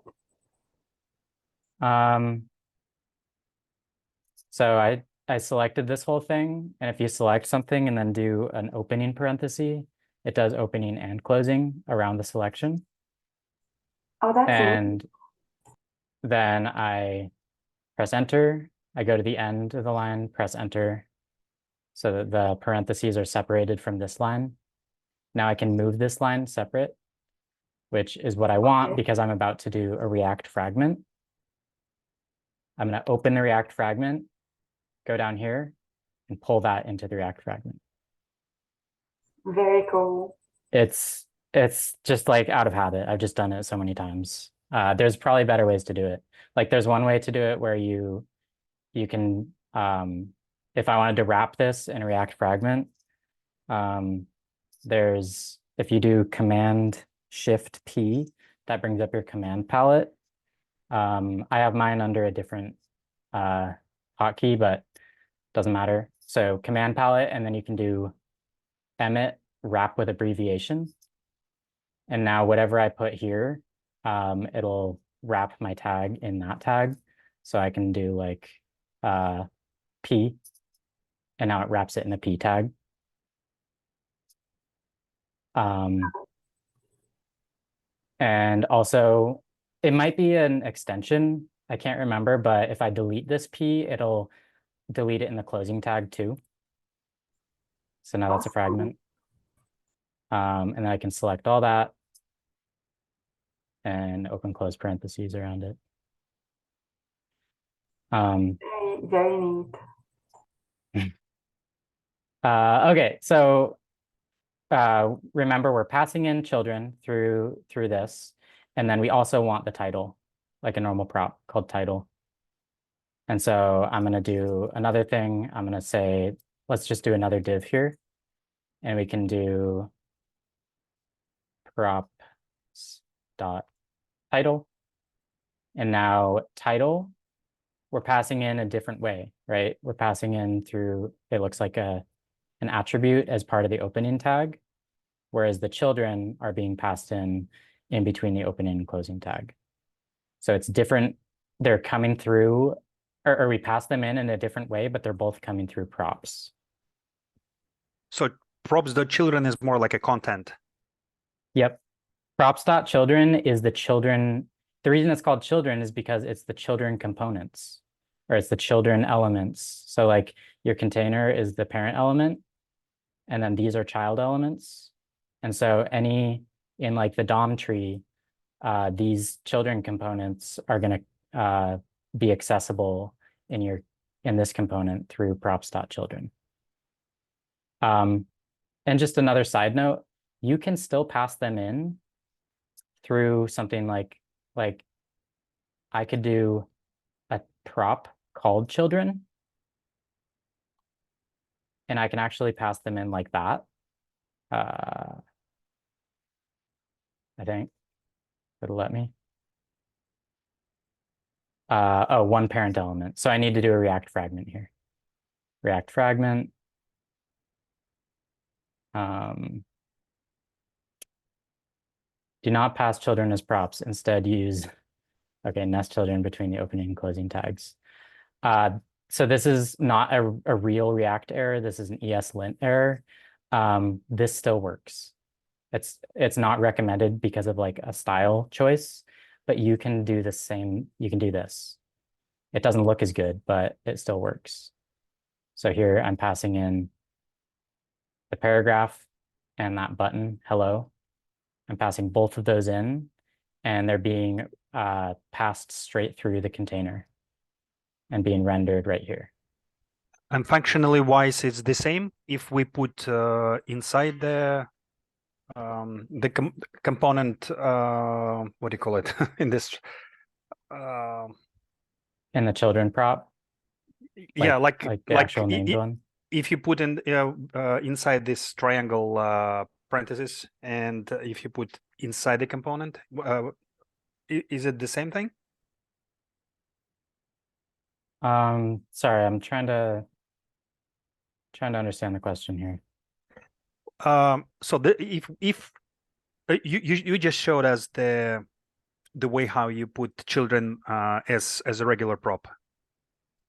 So I selected this whole thing, and if you select something and then do an opening parenthesis, it does opening and closing around the selection. Oh, that's neat. And then I press enter. I go to the end of the line, press enter, so that the parentheses are separated from this line. Now I can move this line separate, which is what I want because I'm about to do a React fragment. I'm going to open the React fragment, go down here, and pull that into the React fragment. Very cool. It's just like out of habit. I've just done it so many times. There's probably better ways to do it. Like there's one way to do it where you can, if I wanted to wrap this in a React fragment, if you do Command Shift P, that brings up your command palette. I have mine under a different hotkey, but doesn't matter. So command palette, and then you can do emit wrap with abbreviation. And now whatever I put here, it'll wrap my tag in that tag. So I can do like P, and now it wraps it in the P tag. And also it might be an extension. I can't remember, but if I delete this P, it'll delete it in the closing tag too. So now that's a fragment. And then I can select all that and open close parentheses around it. Very, very neat. Okay, so remember we're passing in children through this, and then we also want the title, like a normal prop called title. And so I'm going to do another thing. I'm going to say, let's just do another div here, and we can do props dot title. And now title, we're passing in a different way, right? We're passing in through, it looks like an attribute as part of the opening tag, whereas the children are being passed in between the opening and closing tag. So it's different. They're coming through, or we pass them in a different way, but they're both coming through props. So props.children is more like a content. Yep. Props.children is the children. The reason it's called children is because it's the children components, or it's the children elements. So like your container is the parent element, and then these are child elements. And so in like the DOM tree, these children components are going to be accessible in this component through props.children. And just another side note, you can still pass them in through something like I could do a prop called children, and I can actually pass them in like that. I think it'll let me. Oh, one parent element. So I need to do a React fragment here. React fragment. Do not pass children as props. Instead use, nest children between the opening and closing tags. So this is not a real React error. This is an ESLint error. This still works. It's not recommended because of like a style choice, but you can do the same. You can do this. It doesn't look as good, but it still works. So here I'm passing in the paragraph and that button, hello. I'm passing both of those in, and they're being passed straight through the container and being rendered right here. And functionally wise, it's the same if we put inside the the component, what do you call it in this? In the children prop, Yeah, like the actual named one. if you put in inside this triangle parenthesis, and if you put inside the component, is it the same thing? Sorry, I'm trying to understand the question here. So if you just showed us the way how you put children as a regular prop.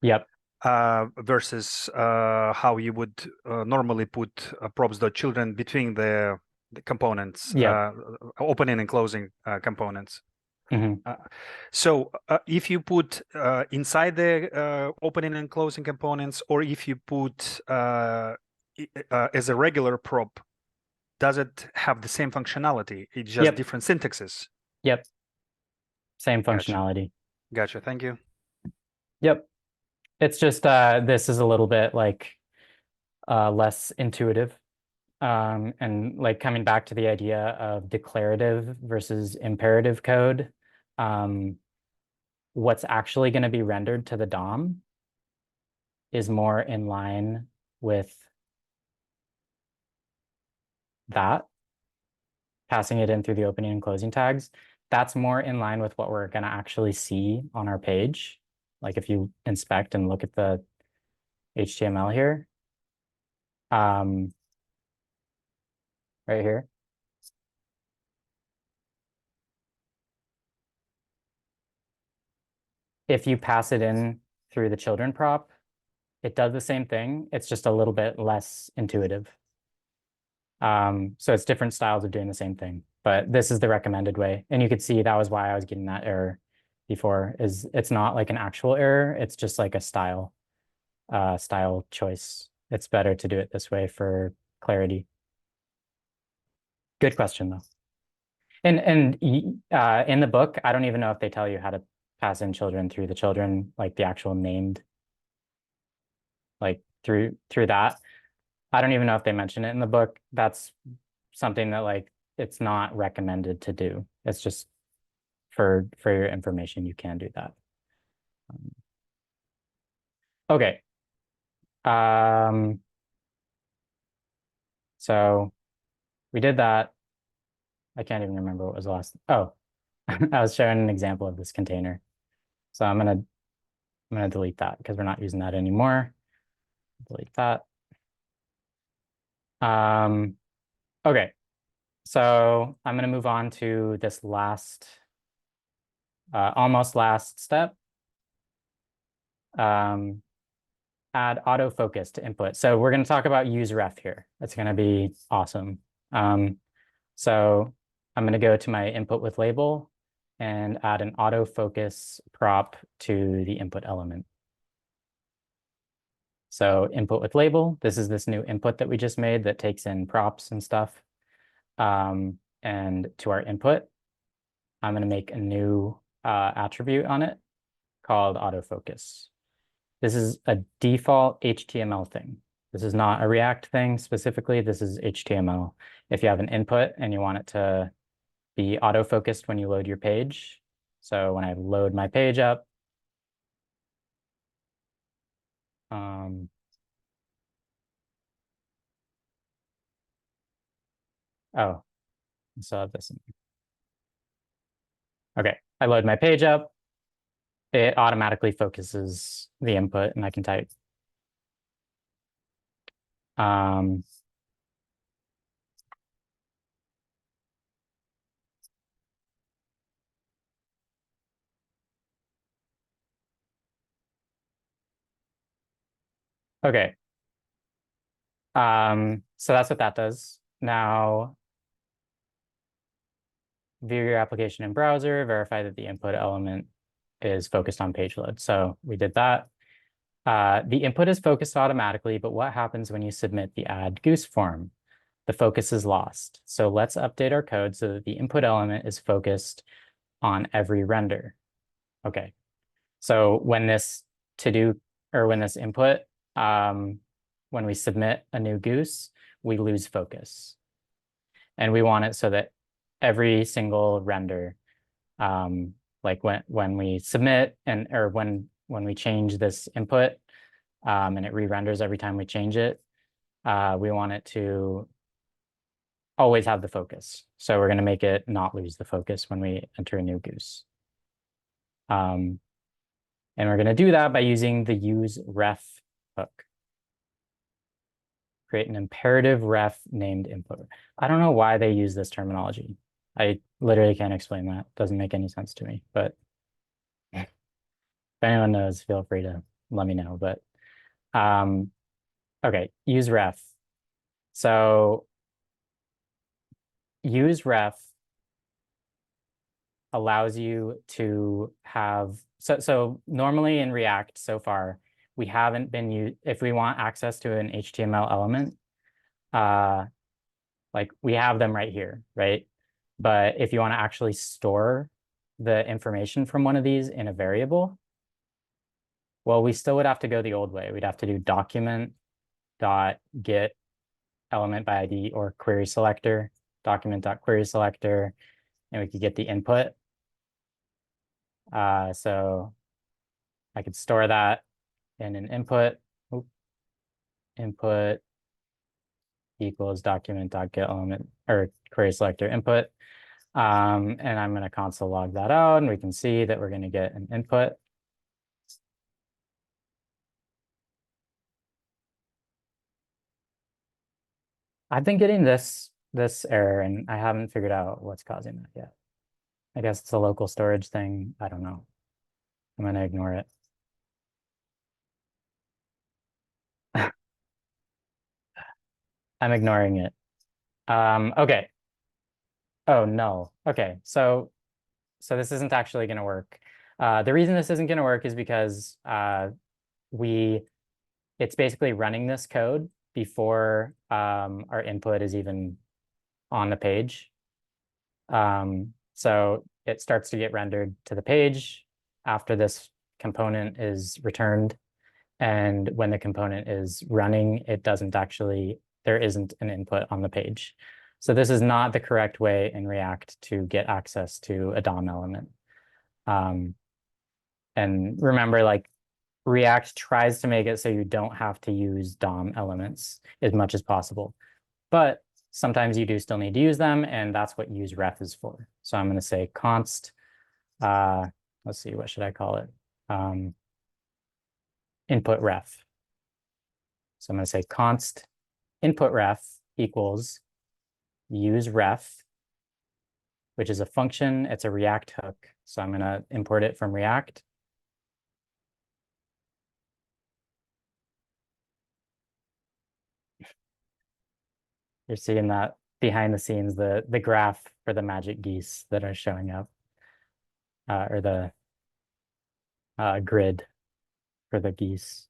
Yep. Versus how you would normally put props.children between the components, Yep. opening and closing components. Mhm. So if you put inside the opening and closing components, or if you put as a regular prop, does it have the same functionality? It's just Yep. different syntaxes. Yep. Same Gotcha. functionality. Gotcha. Thank you. Yep. It's just this is a little bit like less intuitive. And like coming back to the idea of declarative versus imperative code, what's actually going to be rendered to the DOM is more in line with that, passing it in through the opening and closing tags. That's more in line with what we're going to actually see on our page. Like if you inspect and look at the HTML here, right here. If you pass it in through the children prop, it does the same thing. It's just a little bit less intuitive. So it's different styles of doing the same thing, but this is the recommended way. And you could see that was why I was getting that error before, is it's not like an actual error. It's just like a style choice. It's better to do it this way for clarity. Good question though. And in the book, I don't even know if they tell you how to pass in children through the children, like the actual named, like through that. I don't even know if they mention it in the book. That's something that like it's not recommended to do. It's just for your information, you can do that. Okay. So we did that. I can't even remember what was the last. Oh, I was showing an example of this container. So I'm gonna delete that because we're not using that anymore. Delete that. Okay. So I'm gonna move on to this last, almost last step. Add autofocus to input. So we're going to talk about useRef here. That's going to be awesome. So I'm going to go to my input with label and add an autofocus prop to the input element. So input with label, this is this new input that we just made that takes in props and stuff. And to our input, I'm going to make a new attribute on it called autofocus. This is a default HTML thing. This is not a React thing specifically. This is HTML. If you have an input and you want it to be auto-focused when you load your page. So when I load my page up, oh, I still have this in there. Okay, I load my page up. It automatically focuses the input and I can type. Okay. So that's what that does. Now, view your application in browser, verify that the input element is focused on page load. So we did that. The input is focused automatically, but what happens when you submit the add goose form? The focus is lost. So let's update our code so that the input element is focused on every render. Okay. So when this to-do, or when this input, when we submit a new goose, we lose focus. And we want it so that every single render, like when we submit or when we change this input, and it re-renders every time we change it, we want it to always have the focus. So we're going to make it not lose the focus when we enter a new goose. And we're going to do that by using the useRef hook. Create an imperative ref named input. I don't know why they use this terminology. I literally can't explain that. Doesn't make any sense to me, but if anyone knows, feel free to let me know. But okay, useRef. So useRef allows you to have, so normally in React so far, we haven't been if we want access to an HTML element, like we have them right here, right? But if you want to actually store the information from one of these in a variable, well, we still would have to go the old way. We'd have to do document.get element by ID or query selector, document.query selector, and we could get the input. So I could store that in an input. Input equals document.get element or query selector input. And I'm going to console log that out, and we can see that we're going to get an input. I've been getting this error, and I haven't figured out what's causing that yet. I guess it's a local storage thing. I don't know. I'm going to ignore it. I'm ignoring it. Okay. Oh, no. Okay. So this isn't actually going to work. The reason this isn't going to work is because it's basically running this code before our input is even on the page. So it starts to get rendered to the page after this component is returned. And when the component is running, there isn't an input on the page. So this is not the correct way in React to get access to a DOM element. And remember, like, React tries to make it so you don't have to use DOM elements as much as possible. But sometimes you do still need to use them, and that's what useRef is for. So I'm going to say const, let's see, what should I call it? Input ref. So I'm going to say const input ref equals useRef, which is a function. It's a React hook. So I'm going to import it from React. You're seeing that behind the scenes, the graph for the magic geese that are showing up, or the grid for the geese,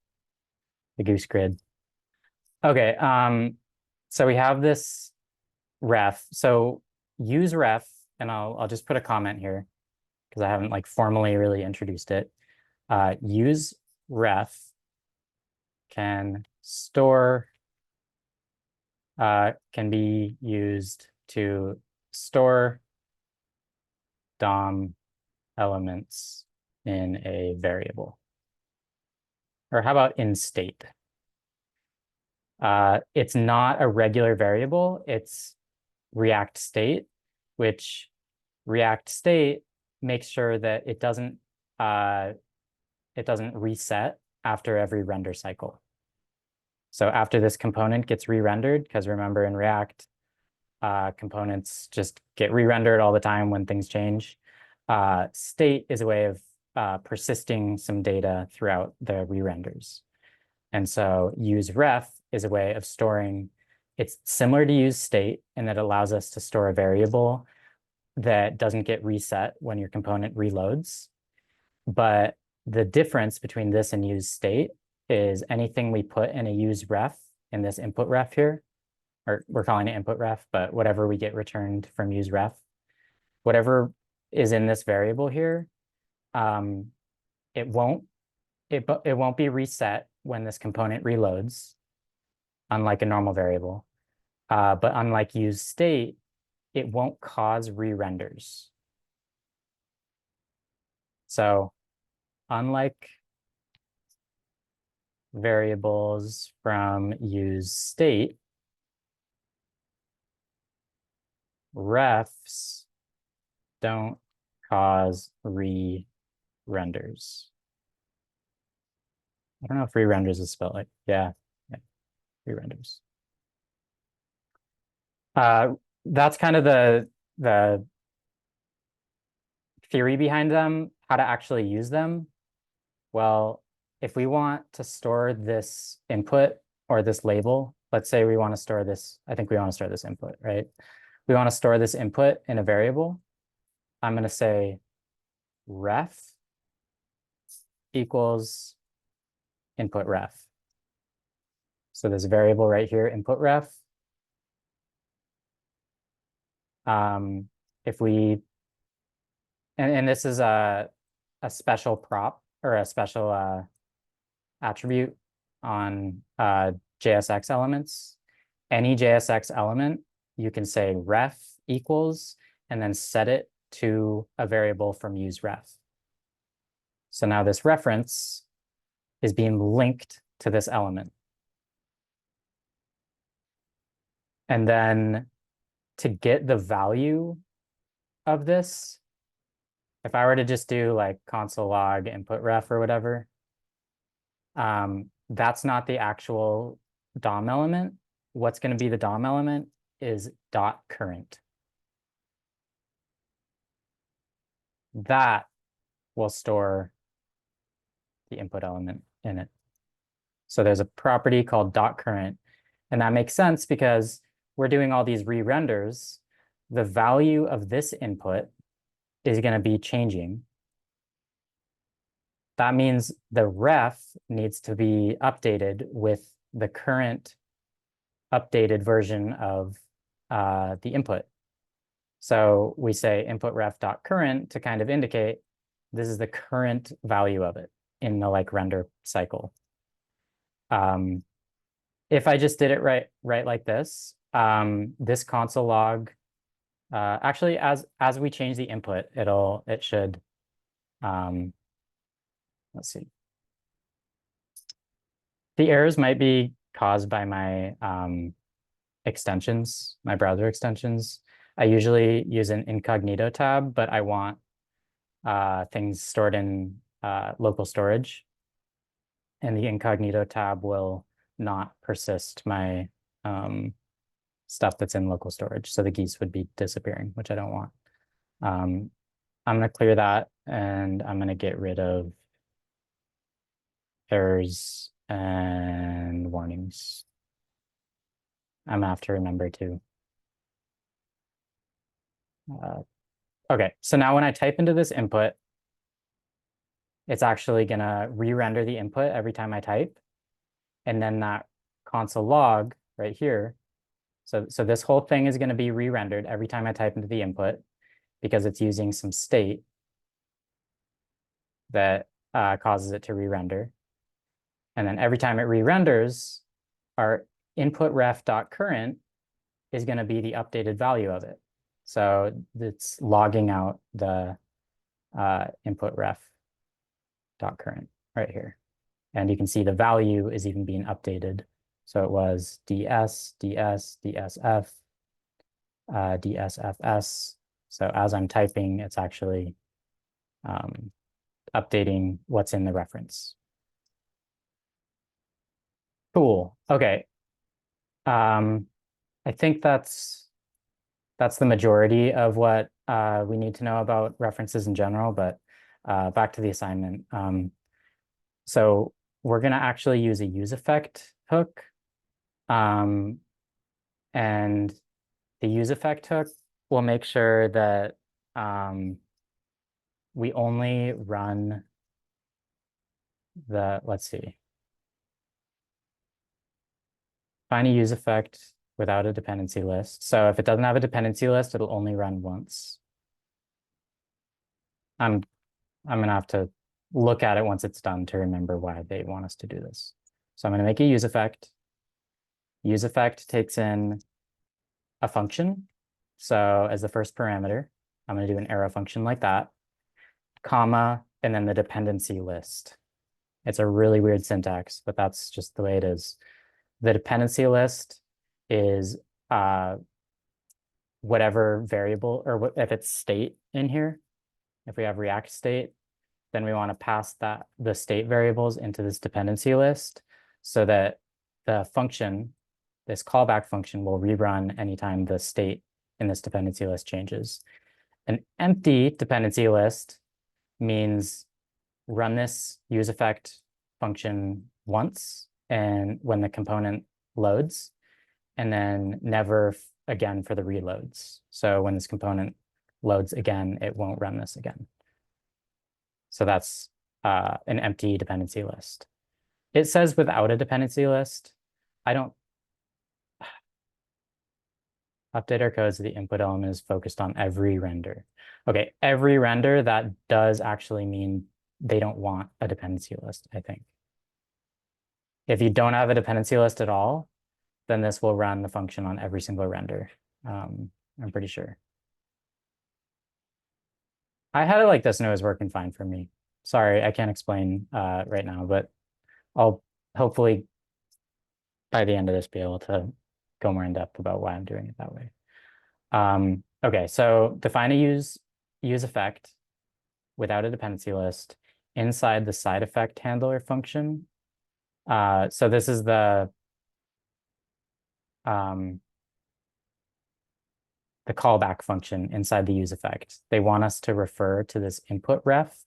the goose grid. Okay, so we have this ref. So useRef, and I'll just put a comment here because I haven't like formally really introduced it. useRef can store, can be used to store DOM elements in a variable. Or how about in state? It's not a regular variable, it's React state, which React state makes sure that it doesn't reset after every render cycle. So after this component gets re-rendered, because remember in React, components just get re-rendered all the time when things change. State is a way of persisting some data throughout the re-renders. And so useRef is a way of storing. It's similar to useState in that it allows us to store a variable that doesn't get reset when your component reloads. But the difference between this and useState is anything we put in a useRef in this input ref here, or we're calling it input ref, but whatever we get returned from useRef, whatever is in this variable here, it won't be reset when this component reloads, unlike a normal variable. But unlike useState, it won't cause re-renders. So unlike variables from useState, refs don't cause re-renders. I don't know if re-renders is spelled like, yeah, re-renders. That's kind of the theory behind them, how to actually use them. Well, if we want to store this input or this label, let's say we want to store this, I think we want to store this input, right? We want to store this input in a variable. I'm going to say ref equals input ref. So there's a variable right here, input ref. If we, and this is a special prop or a special attribute on JSX elements. Any JSX element, you can say ref equals, and then set it to a variable from useRef. So now this reference is being linked to this element. And then to get the value of this, if I were to just do like console log input ref or whatever, that's not the actual DOM element. What's going to be the DOM element is dot current. That will store the input element in it. So there's a property called dot current, and that makes sense because we're doing all these re-renders. The value of this input is going to be changing. That means the ref needs to be updated with the current updated version of the input. So we say input ref dot current to kind of indicate this is the current value of it in the like render cycle. If I just did it right like this, this console log, actually as we change the input, it should, let's see. The errors might be caused by my extensions, my browser extensions. I usually use an incognito tab, but I want things stored in local storage. And the incognito tab will not persist my stuff that's in local storage. So the geese would be disappearing, which I don't want. I'm going to clear that, and I'm going to get rid of errors and warnings. I'm going to have to remember to. Okay, so now when I type into this input, it's actually going to re-render the input every time I type. And then that console log right here. So this whole thing is going to be re-rendered every time I type into the input because it's using some state that causes it to re-render. And then every time it re-renders, our input ref dot current is going to be the updated value of it. So it's logging out the input ref dot current right here. And you can see the value is even being updated. So it was ds, ds, dsf, dsfs. So as I'm typing, it's actually updating what's in the reference. Cool. Okay. I think that's the majority of what we need to know about references in general, but back to the assignment. So we're going to actually use a useEffect hook. And the useEffect hook will make sure that we only run the, let's see, find a useEffect without a dependency list. So if it doesn't have a dependency list, it'll only run once. I'm going to have to look at it once it's done to remember why they want us to do this. So I'm going to make a useEffect. useEffect takes in a function So as the first parameter, I'm going to do an arrow function like that, comma, and then the dependency list. It's a really weird syntax, but that's just the way it is. The dependency list is whatever variable, or if it's state in here. If we have React state, then we want to pass the state variables into this dependency list so that the function, this callback function, will rerun anytime the state in this dependency list changes. An empty dependency list means run this useEffect function once and when the component loads, and then never again for the reloads. So when this component loads again, it won't run this again. So that's an empty dependency list. It says without a dependency list. I don't update our code so the input element is focused on every render. Okay, every render, that does actually mean they don't want a dependency list, I think. If you don't have a dependency list at all, then this will run the function on every single render. I'm pretty sure. I had it like this and it was working fine for me. Sorry, I can't explain right now, but I'll hopefully by the end of this be able to go more in depth about why I'm doing it that way. Okay, so define a use effect without a dependency list inside the side effect handler function. So this is the callback function inside the use effect. They want us to refer to this input ref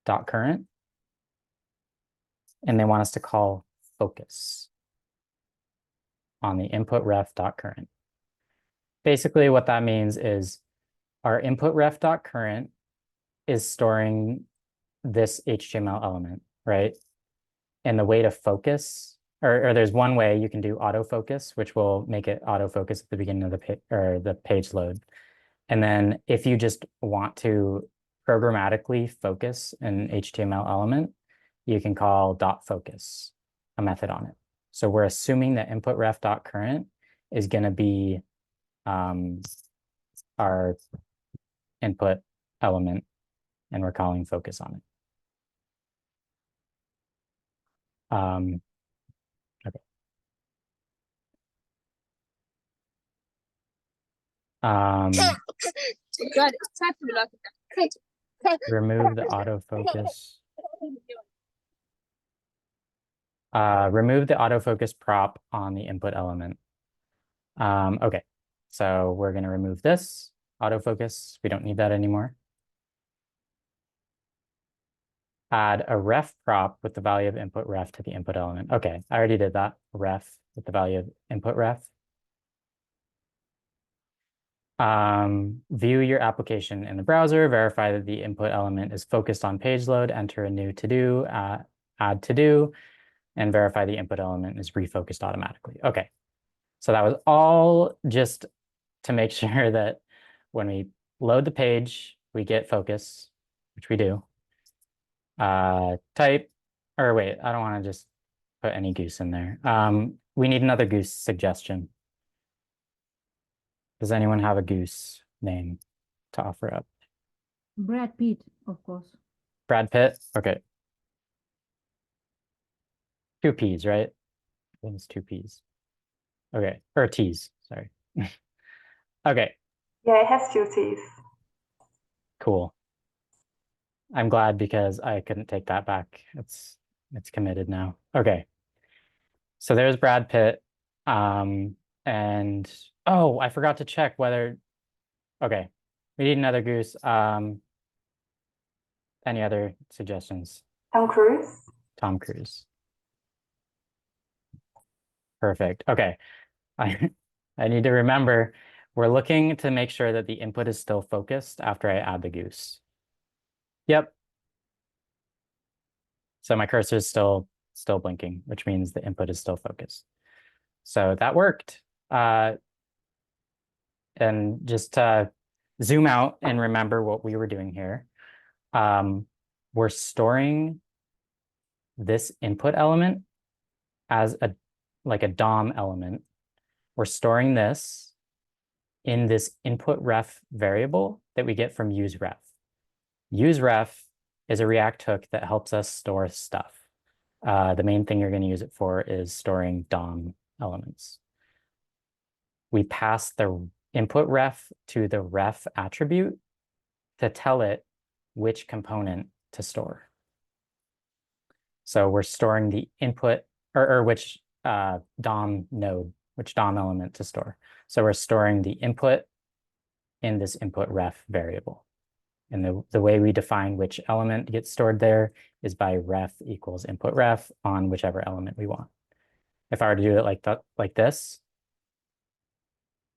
dot current, and they want us to call focus on the input ref dot current. Basically, what that means is our input ref dot current is storing this HTML element, right? And the way to focus, or there's one way you can do autofocus, which will make it autofocus at the beginning of the page load. And then if you just want to programmatically focus an HTML element, you can call dot focus, a method on it. So we're assuming that input ref dot current is going to be our input element, and we're calling focus on it. Okay. Remove the autofocus. Remove the autofocus prop on the input element. Okay, so we're going to remove this autofocus. We don't need that anymore. Add a ref prop with the value of input ref to the input element. Okay, I already did that. Ref with the value of input ref. View your application in the browser, verify that the input element is focused on page load, enter a new to-do, add to-do, and verify the input element is refocused automatically. Okay, so that was all just to make sure that when we load the page, we get focus, which we do. Type, or wait, I don't want to just put any goose in there. We need another goose suggestion. Does anyone have a goose name to offer up? Brad Pitt, of course. Brad Pitt? Okay. 2 P's, right? I think it's 2 P's. Okay, or T's, sorry. Okay. Yeah, it has 2 T's. Cool. I'm glad because I couldn't take that back. It's committed now. Okay. So there's Brad Pitt. And oh, I forgot to check whether, okay, we need another goose. Any other suggestions? Tom Cruise? Tom Cruise. Perfect. Okay. I need to remember, we're looking to make sure that the input is still focused after I add the goose. Yep. So my cursor is still blinking, which means the input is still focused. So that worked. And just to zoom out and remember what we were doing here, we're storing this input element as like a DOM element. We're storing this in this input ref variable that we get from useRef. useRef is a React hook that helps us store stuff. The main thing you're going to use it for is storing DOM elements. We pass the input ref to the ref attribute to tell it which component to store. So we're storing the input or which DOM node, which DOM element to store. So we're storing the input in this input ref variable. And the way we define which element gets stored there is by ref equals input ref on whichever element we want. If I were to do it like this,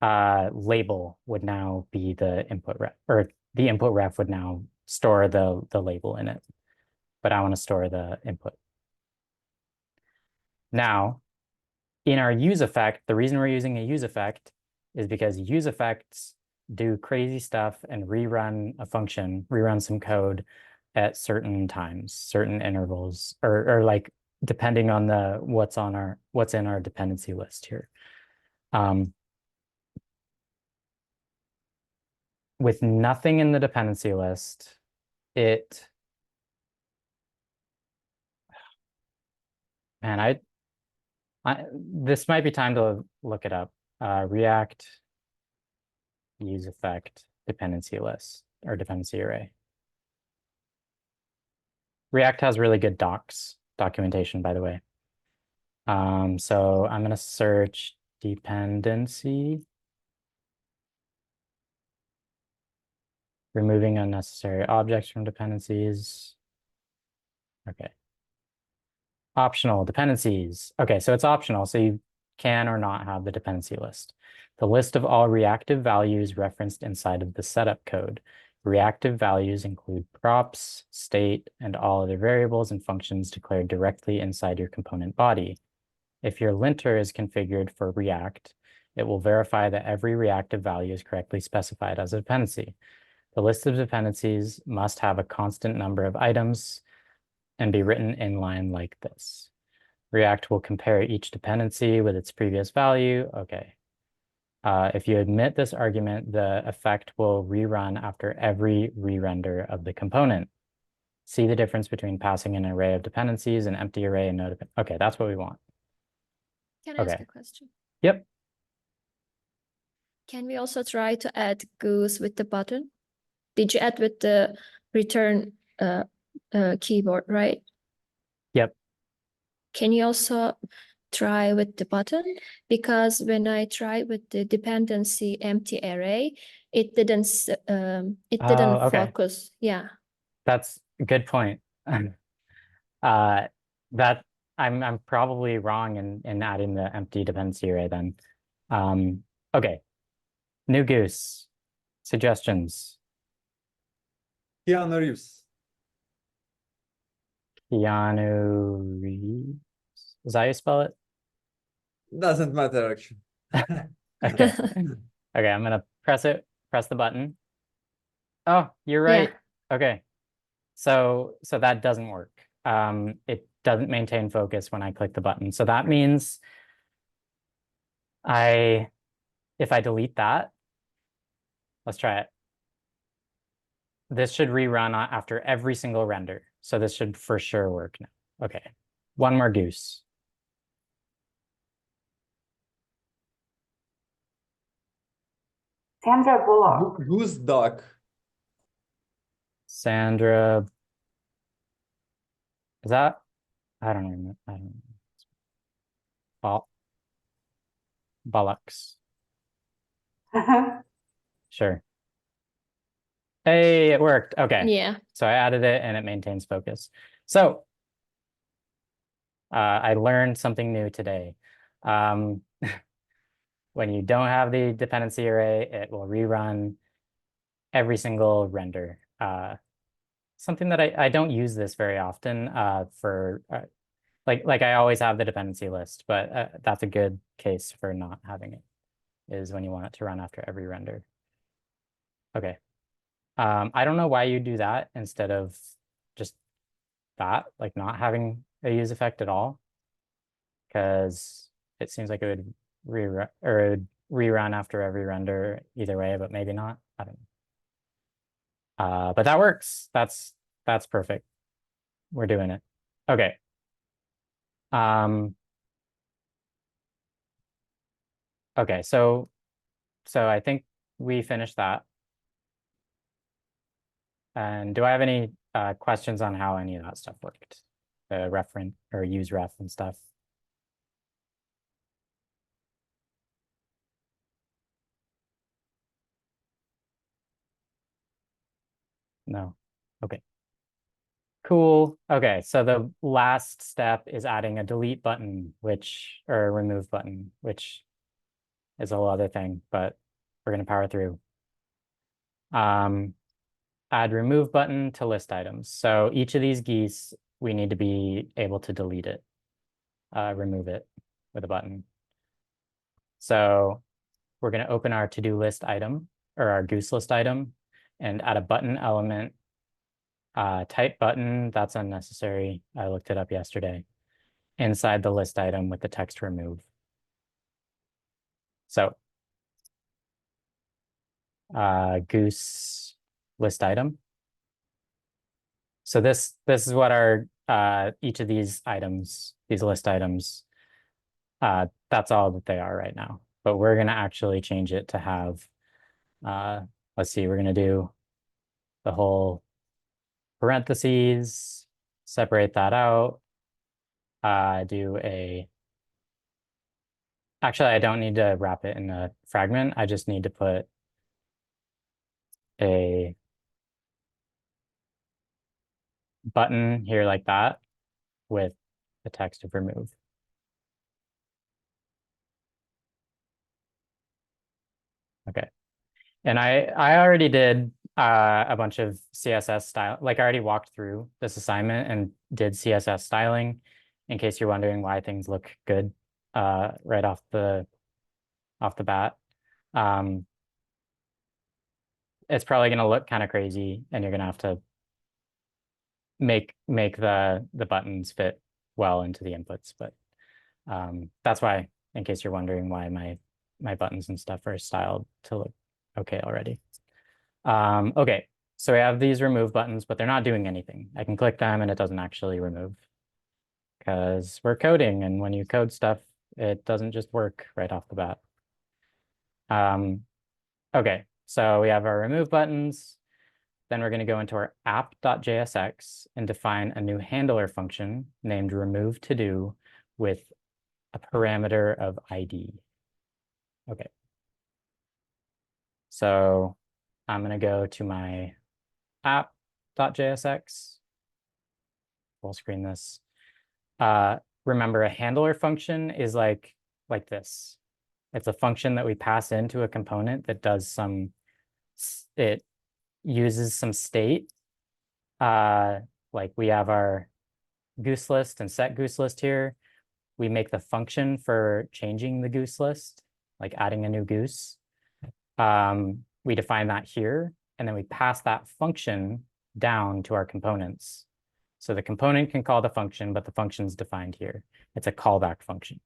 label would now be the input ref, or the input ref would now store the label in it. But I want to store the input. Now, in our use effect, the reason we're using a use effect is because use effects do crazy stuff and rerun a function, rerun some code at certain times, certain intervals, or like depending on what's in our dependency list here. With nothing in the dependency list, this might be time to look it up. React use effect dependency list or dependency array. React has really good documentation, by the way. So I'm going to search dependency, removing unnecessary objects from dependencies. Okay. Optional dependencies. Okay, so it's optional, so you can or not have the dependency list. The list of all reactive values referenced inside of the setup code. Reactive values include props, state, and all other variables and functions declared directly inside your component body. If your linter is configured for React, it will verify that every reactive value is correctly specified as a dependency. The list of dependencies must have a constant number of items and be written in line like this. React will compare each dependency with its previous value. Okay. If you omit this argument, the effect will rerun after every re-render of the component. See the difference between passing an array of dependencies, an empty array, and no dependency. Okay, that's what we want. Can I ask Okay. a question? Yep. Can we also try to add goose with the button? Did you add with the return keyboard, right? Yep. Can you also try with the button? Because when I tried with the dependency empty array, it didn't Okay. focus. Yeah. That's a good point. That I'm probably wrong in adding the empty dependency array then. Okay. New Goose. Suggestions. Keanu Reeves. Keanu Reeves. Is that how you spell it? Doesn't matter actually. Okay. Okay, I'm gonna press the button. Oh, you're right. Yeah. Okay. So that doesn't work. It doesn't maintain focus when I click the button. So that means if I delete that, let's try it. This should rerun after every single render. So this should for sure work now. Okay. One more goose. Sandra Bullock. Who's duck? Sandra. Is that? I don't know. I don't know. Bollocks. Sure. Hey, it worked. Okay. Yeah. So I added it and it maintains focus. So I learned something new today. When you don't have the dependency array, it will rerun every single render. Something that I don't use this very often for like I always have the dependency list, but that's a good case for not having it, is when you want it to run after every render. Okay. I don't know why you do that instead of just that, like not having a use effect at all, because it seems like it would rerun after every render either way, but maybe not. I don't know. But that works. That's perfect. We're doing it. Okay. Okay, so I think we finished that. And do I have any questions on how any of that stuff worked? The reference or useRef and stuff. No. Okay. Cool. Okay, so the last step is adding a delete button, or a remove button, which is a whole other thing, but we're gonna power through. Add remove button to list items. So each of these geese, we need to be able to delete it, remove it with a button. So we're gonna open our to-do list item or our goose list item and add a button element. Type button, that's unnecessary. I looked it up yesterday. Inside the list item with the text remove. So goose list item. So this is what our each of these items, these list items, that's all that they are right now. But we're gonna actually change it to have, let's see, we're gonna do the whole parentheses, separate that out. Actually, I don't need to wrap it in a fragment. I just need to put a button here like that with the text of remove. Okay. And I already did a bunch of CSS style, like I already walked through this assignment and did CSS styling in case you're wondering why things look good right off the bat. It's probably going to look kind of crazy and you're going to have to make the buttons fit well into the inputs, but that's why, in case you're wondering why my buttons and stuff are styled to look okay already. Okay, so we have these remove buttons, but they're not doing anything. I can click them and it doesn't actually remove because we're coding, and when you code stuff, it doesn't just work right off the bat. Okay, so we have our remove buttons. Then we're going to go into our app.jsx and define a new handler function named remove to do with a parameter of ID. Okay. So I'm going to go to my app.jsx. Full screen this. Remember, a handler function is like this. It's a function that we pass into a component that does it uses some state. Like we have our goose list and set goose list here. We make the function for changing the goose list, like adding a new goose. We define that here, and then we pass that function down to our components. So the component can call the function, but the function's defined here. It's a callback function.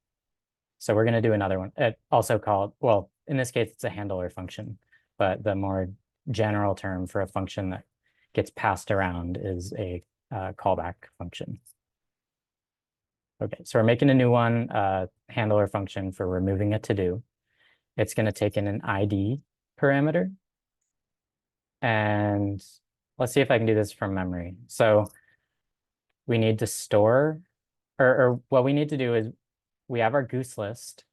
So we're going to do another one. Also called, well, in this case, it's a handler function, but the more general term for a function that gets passed around is a callback function. Okay, so we're making a new one, handler function for removing a to-do. It's going to take in an ID parameter. And let's see if I can do this from memory. So we need to store, or what we need to do is we have our goose list.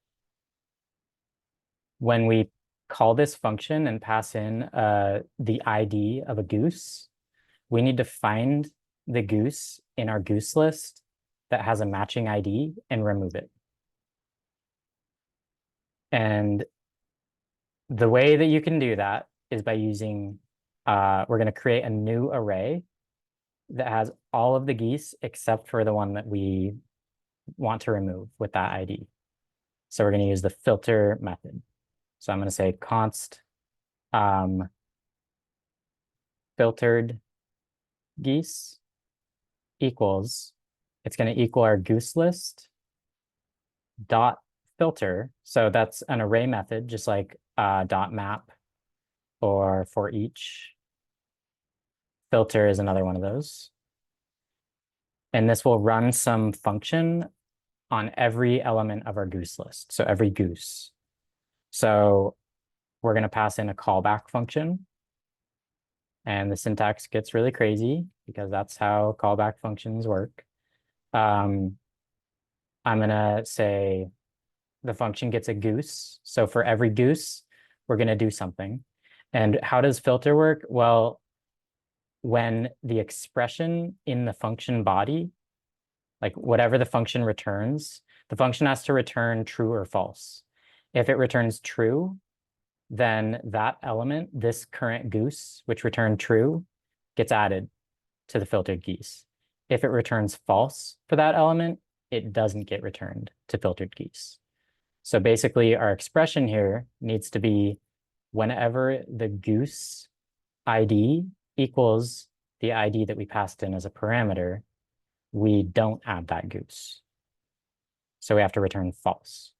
When we call this function and pass in the ID of a goose, we need to find the goose in our goose list that has a matching ID and remove it. And the way that you can do that is by using, we're going to create a new array that has all of the geese except for the one that we want to remove with that ID. So we're going to use the filter method. So I'm going to say const filtered geese equals, it's going to equal our goose list dot filter. So that's an array method, just like dot map or for each. Filter is another one of those. And this will run some function on every element of our goose list. So every goose. So we're going to pass in a callback function. And the syntax gets really crazy because that's how callback functions work. I'm going to say the function gets a goose. So for every goose, we're going to do something. And how does filter work? Well, when the expression in the function body, like whatever the function returns, the function has to return true or false. If it returns true, then that element, this current goose, which returned true, gets added to the filtered geese. If it returns false for that element, it doesn't get returned to filtered geese. So basically our expression here needs to be whenever the goose ID equals the ID that we passed in as a parameter, we don't add that goose. So we have to return false.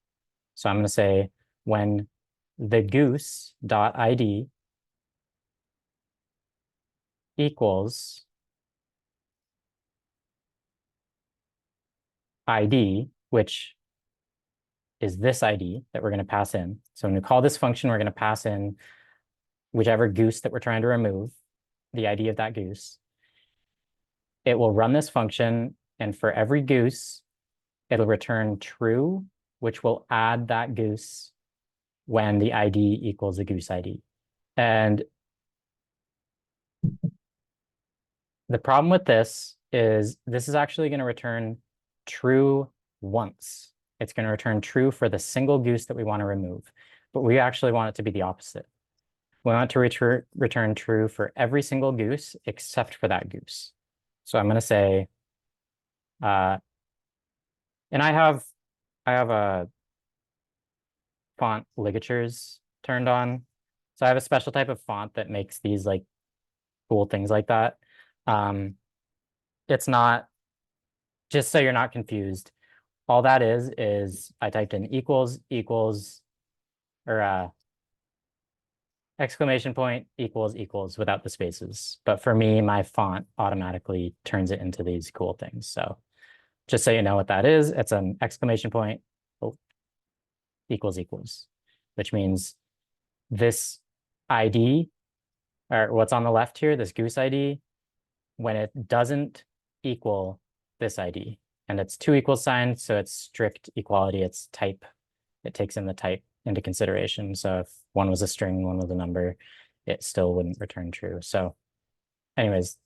So I'm going to say when the goose dot ID equals ID, which is this ID that we're going to pass in. So when we call this function, we're going to pass in whichever goose that we're trying to remove, the ID of that goose. It will run this function, and for every goose, it'll return true, which will add that goose when the ID equals the goose ID. And the problem with this is actually going to return true once. It's going to return true for the single goose that we want to remove, but we actually want it to be the opposite. We want to return true for every single goose except for that goose. So I'm going to say, and I have a font ligatures turned on. So I have a special type of font that makes these like cool things like that. It's not, just so you're not confused, all that is I typed in equals or exclamation point equals without the spaces. But for me, my font automatically turns it into these cool things. So just so you know what that is, it's an exclamation point equals, which means this ID, or what's on the left here, this goose ID, when it doesn't equal this ID, and it's two equal signs, so it's strict equality, it's type, it takes in the type into consideration. So if one was a string, one was a number, it still wouldn't return true. So anyways,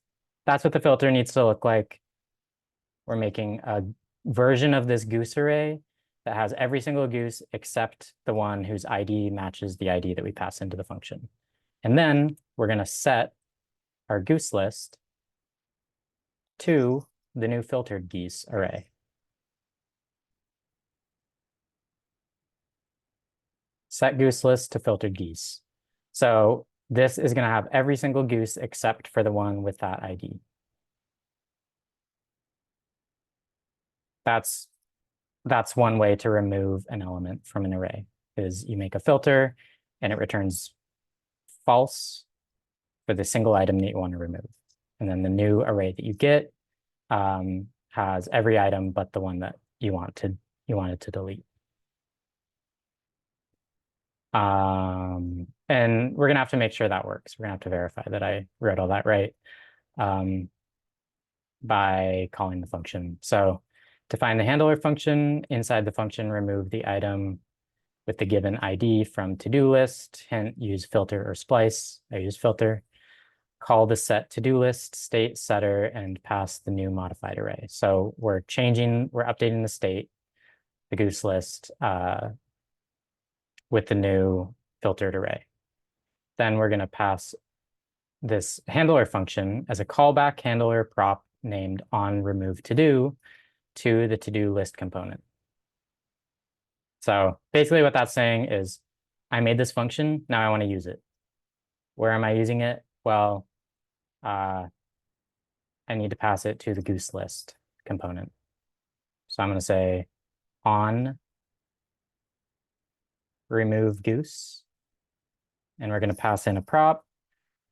that's what the filter needs to look like. We're making a version of this goose array that has every single goose except the one whose ID matches the ID that we pass into the function. And then we're going to set our goose list to the new filtered geese array. Set goose list to filtered geese. So this is going to have every single goose except for the one with that ID. That's one way to remove an element from an array, is you make a filter and it returns false for the single item that you want to remove. And then the new array that you get has every item but the one that you wanted to delete. And we're gonna have to make sure that works. We're gonna have to verify that I wrote all that right by calling the function. So define the handler function. Inside the function, remove the item with the given ID from to-do list, hint use filter or splice. I use filter. Call the set to-do list state setter and pass the new modified array. So we're updating the state, the goose list, with the new filtered array. Then we're going to pass this handler function as a callback handler prop named onRemoveToDo to the to-do list component. So basically what that's saying is I made this function, now I want to use it. Where am I using it? Well, I need to pass it to the goose list component. So I'm going to say on remove goose. And we're going to pass in a prop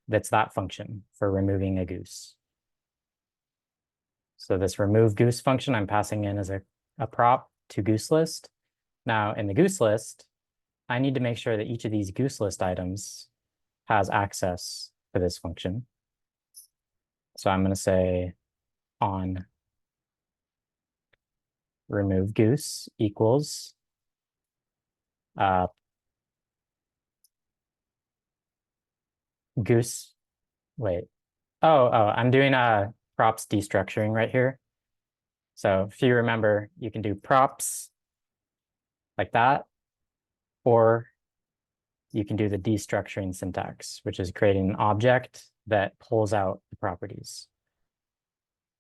that's that function for removing a goose. So this remove goose function I'm passing in as a prop to goose list. Now in the goose list, I need to make sure that each of these goose list items has access to this function. So I'm going to say on remove goose equals goose. Wait. Oh, I'm doing a props destructuring right here. So if you remember, you can do props like that, or you can do the destructuring syntax, which is creating an object that pulls out the properties.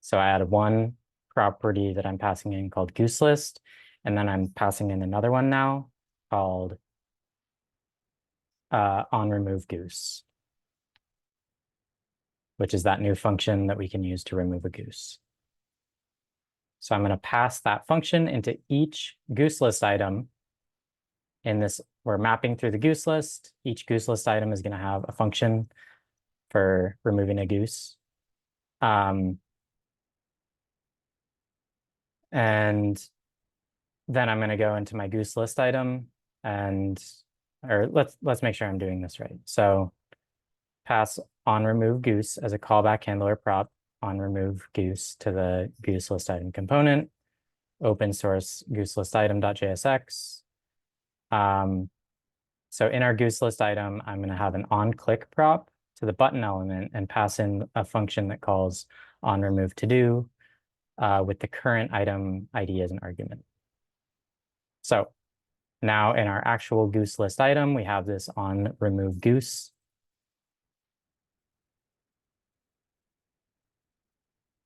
So I added one property that I'm passing in called goose list, and then I'm passing in another one now called on remove goose, which is that new function that we can use to remove a goose. So I'm going to pass that function into each goose list item. In this, we're mapping through the goose list. Each goose list item is going to have a function for removing a goose. And then I'm going to go into my goose list item or let's make sure I'm doing this right. So pass on remove goose as a callback handler prop on remove goose to the goose list item component, open source goose list item.jsx. So in our goose list item, I'm going to have an on click prop to the button element and pass in a function that calls on remove to do with the current item ID as an argument. So now in our actual goose list item, we have this on remove goose.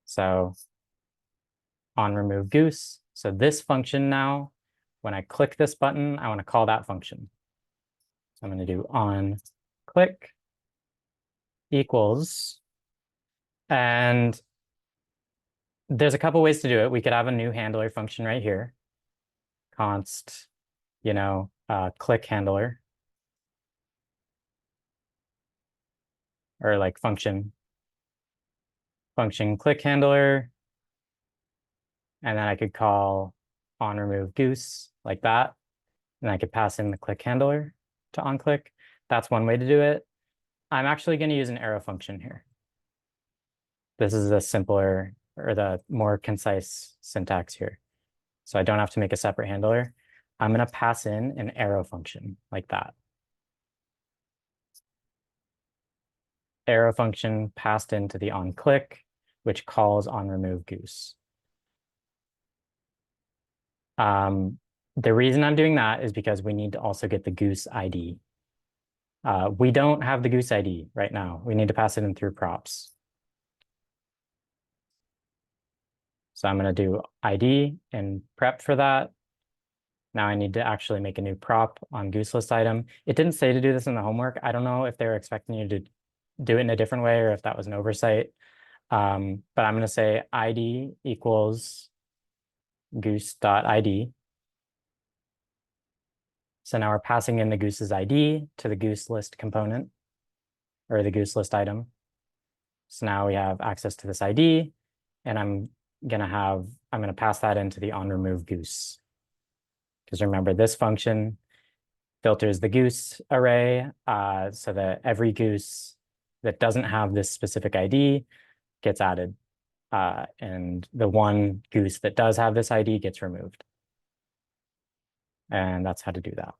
So on remove goose. So this function now, when I click this button, I want to call that function. So I'm going to do on click equals, and there's a couple ways to do it. We could have a new handler function right here, const, click handler, or like function click handler, and then I could call on remove goose like that, and I could pass in the click handler to on click. That's one way to do it. I'm actually going to use an arrow function here. This is the simpler or the more concise syntax here. So I don't have to make a separate handler. I'm going to pass in an arrow function like that. Arrow function passed into the on click, which calls on remove goose. The reason I'm doing that is because we need to also get the goose ID. We don't have the goose ID right now. We need to pass it in through props. So I'm going to do ID and prep for that. Now I need to actually make a new prop on goose list item. It didn't say to do this in the homework. I don't know if they were expecting you to do it in a different way or if that was an oversight. But I'm going to say ID equals goose.id. So now we're passing in the goose's ID to the goose list component or the goose list item. So now we have access to this ID, and I'm going to pass that into the on remove goose. Because remember, this function filters the goose array so that every goose that doesn't have this specific ID gets added. And the one goose that does have this ID gets removed. And that's how to do that.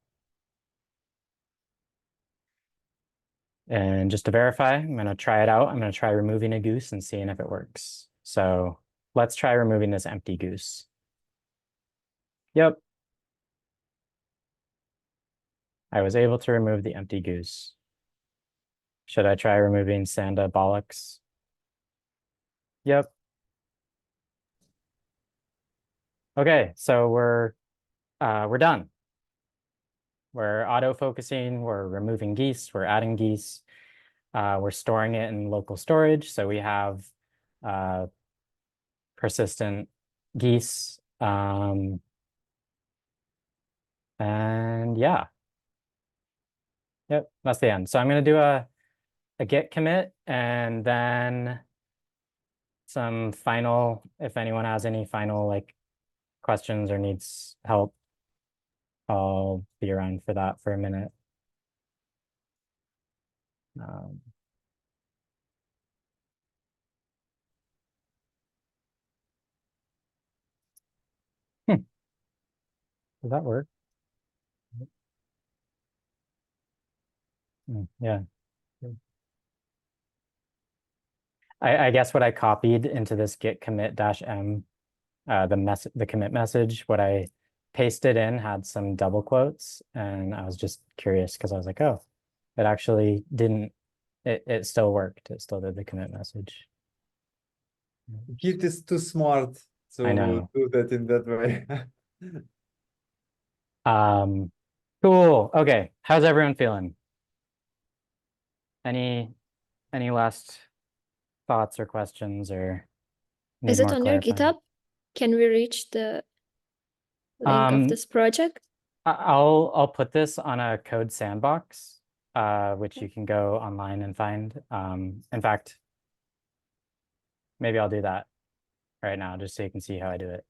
And just to verify, I'm going to try it out. I'm going to try removing a goose and seeing if it works. So let's try removing this empty goose. Yep. I was able to remove the empty goose. Should I try removing Sanda bollocks? Yep. Okay, so we're done. We're auto-focusing, we're removing geese, we're adding geese, we're storing it in local storage. So we have persistent geese. And yeah, Yep, that's the end. So I'm gonna do a git commit and then some final, if anyone has any final like questions or needs help, I'll be around for that for a minute. Does that work? Yeah. I guess what I copied into this git commit -m, the commit message, what I pasted in had some double quotes, and I was just curious because I was like, oh, it actually didn't, it still worked. It still did the commit message. Git is too smart I to know. do that in that way. Cool. Okay. How's everyone feeling? Any last thoughts or questions or need Is it more on your clarifying? GitHub? Can we reach the link of this project? I'll put this on a code sandbox, which you can go online and find. In fact, maybe I'll do that right now just so you can see how I do it.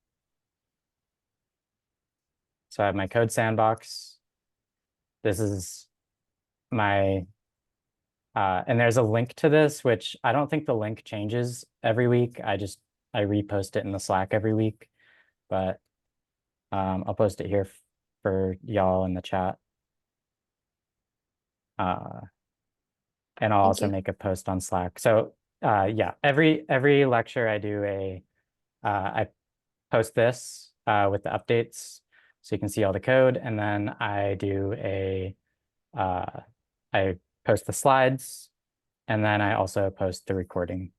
So I have my code sandbox. This is my, and there's a link to this, which I don't think the link changes every week. I repost it in the Slack every week, but I'll post it here for y'all in the chat. And I'll also make a post on Slack. So yeah, every lecture I do I post this with the updates so you can see all the code, and then I do I post the slides, and then I also post the recording.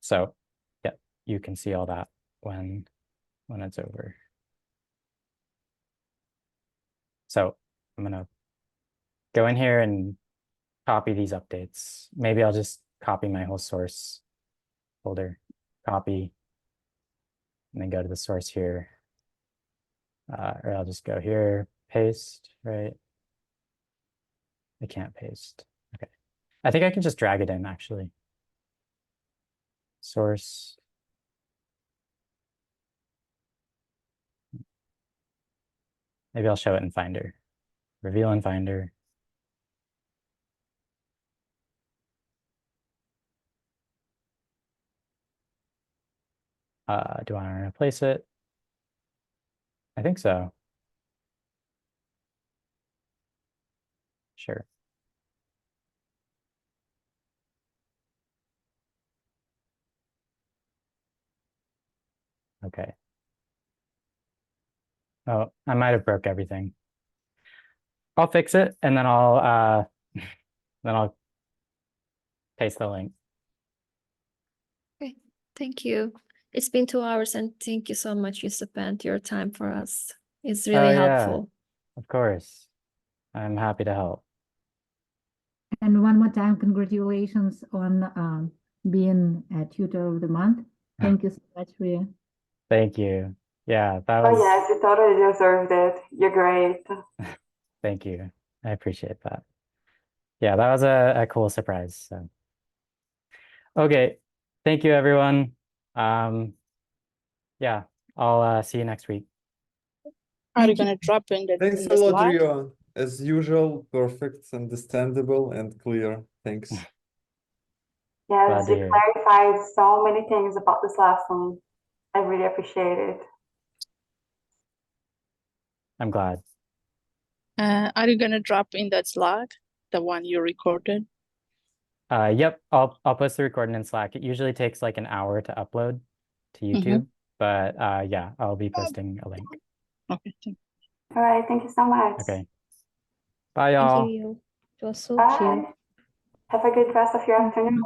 So yeah, you can see all that when it's over. So I'm gonna go in here and copy these updates. Maybe I'll just copy my whole source folder, copy, and then go to the source here. Or I'll just go here, paste, right? I can't paste. Okay. I think I can just drag it in actually. Source. Maybe I'll show it in Finder. Reveal in Finder. Do I want to replace it? I think so. Sure. Okay. Oh, I might have broke everything. I'll fix it and then I'll paste the link. Okay, thank you. It's been 2 hours and thank you so much. You spent your time for us. It's really helpful. Of course. I'm happy to help. And one more time, congratulations on being a tutor of the month. Thank you so much, Ria. Thank you. Yeah, that Oh was. yes, you totally deserved it. You're great. Thank you. I appreciate that. Yeah, that was a cool surprise. So, okay. Thank you, everyone. Yeah, I'll see you next week. Are you gonna drop in the Thanks a lot, Rio. As usual, perfect, understandable, and clear. Thanks. Yes, Glad to you hear it. clarified so many things about this lesson. I really appreciate it. I'm glad. Are you gonna drop in that Slack, the one you recorded? Yep, I'll post the recording in Slack. It usually takes like an hour to upload to YouTube, but yeah, I'll be posting a link. Okay, thank you. All right, thank you so much. Okay. Bye, Thank y'all. you. It was so Bye. chill. Have a good rest of your afternoon.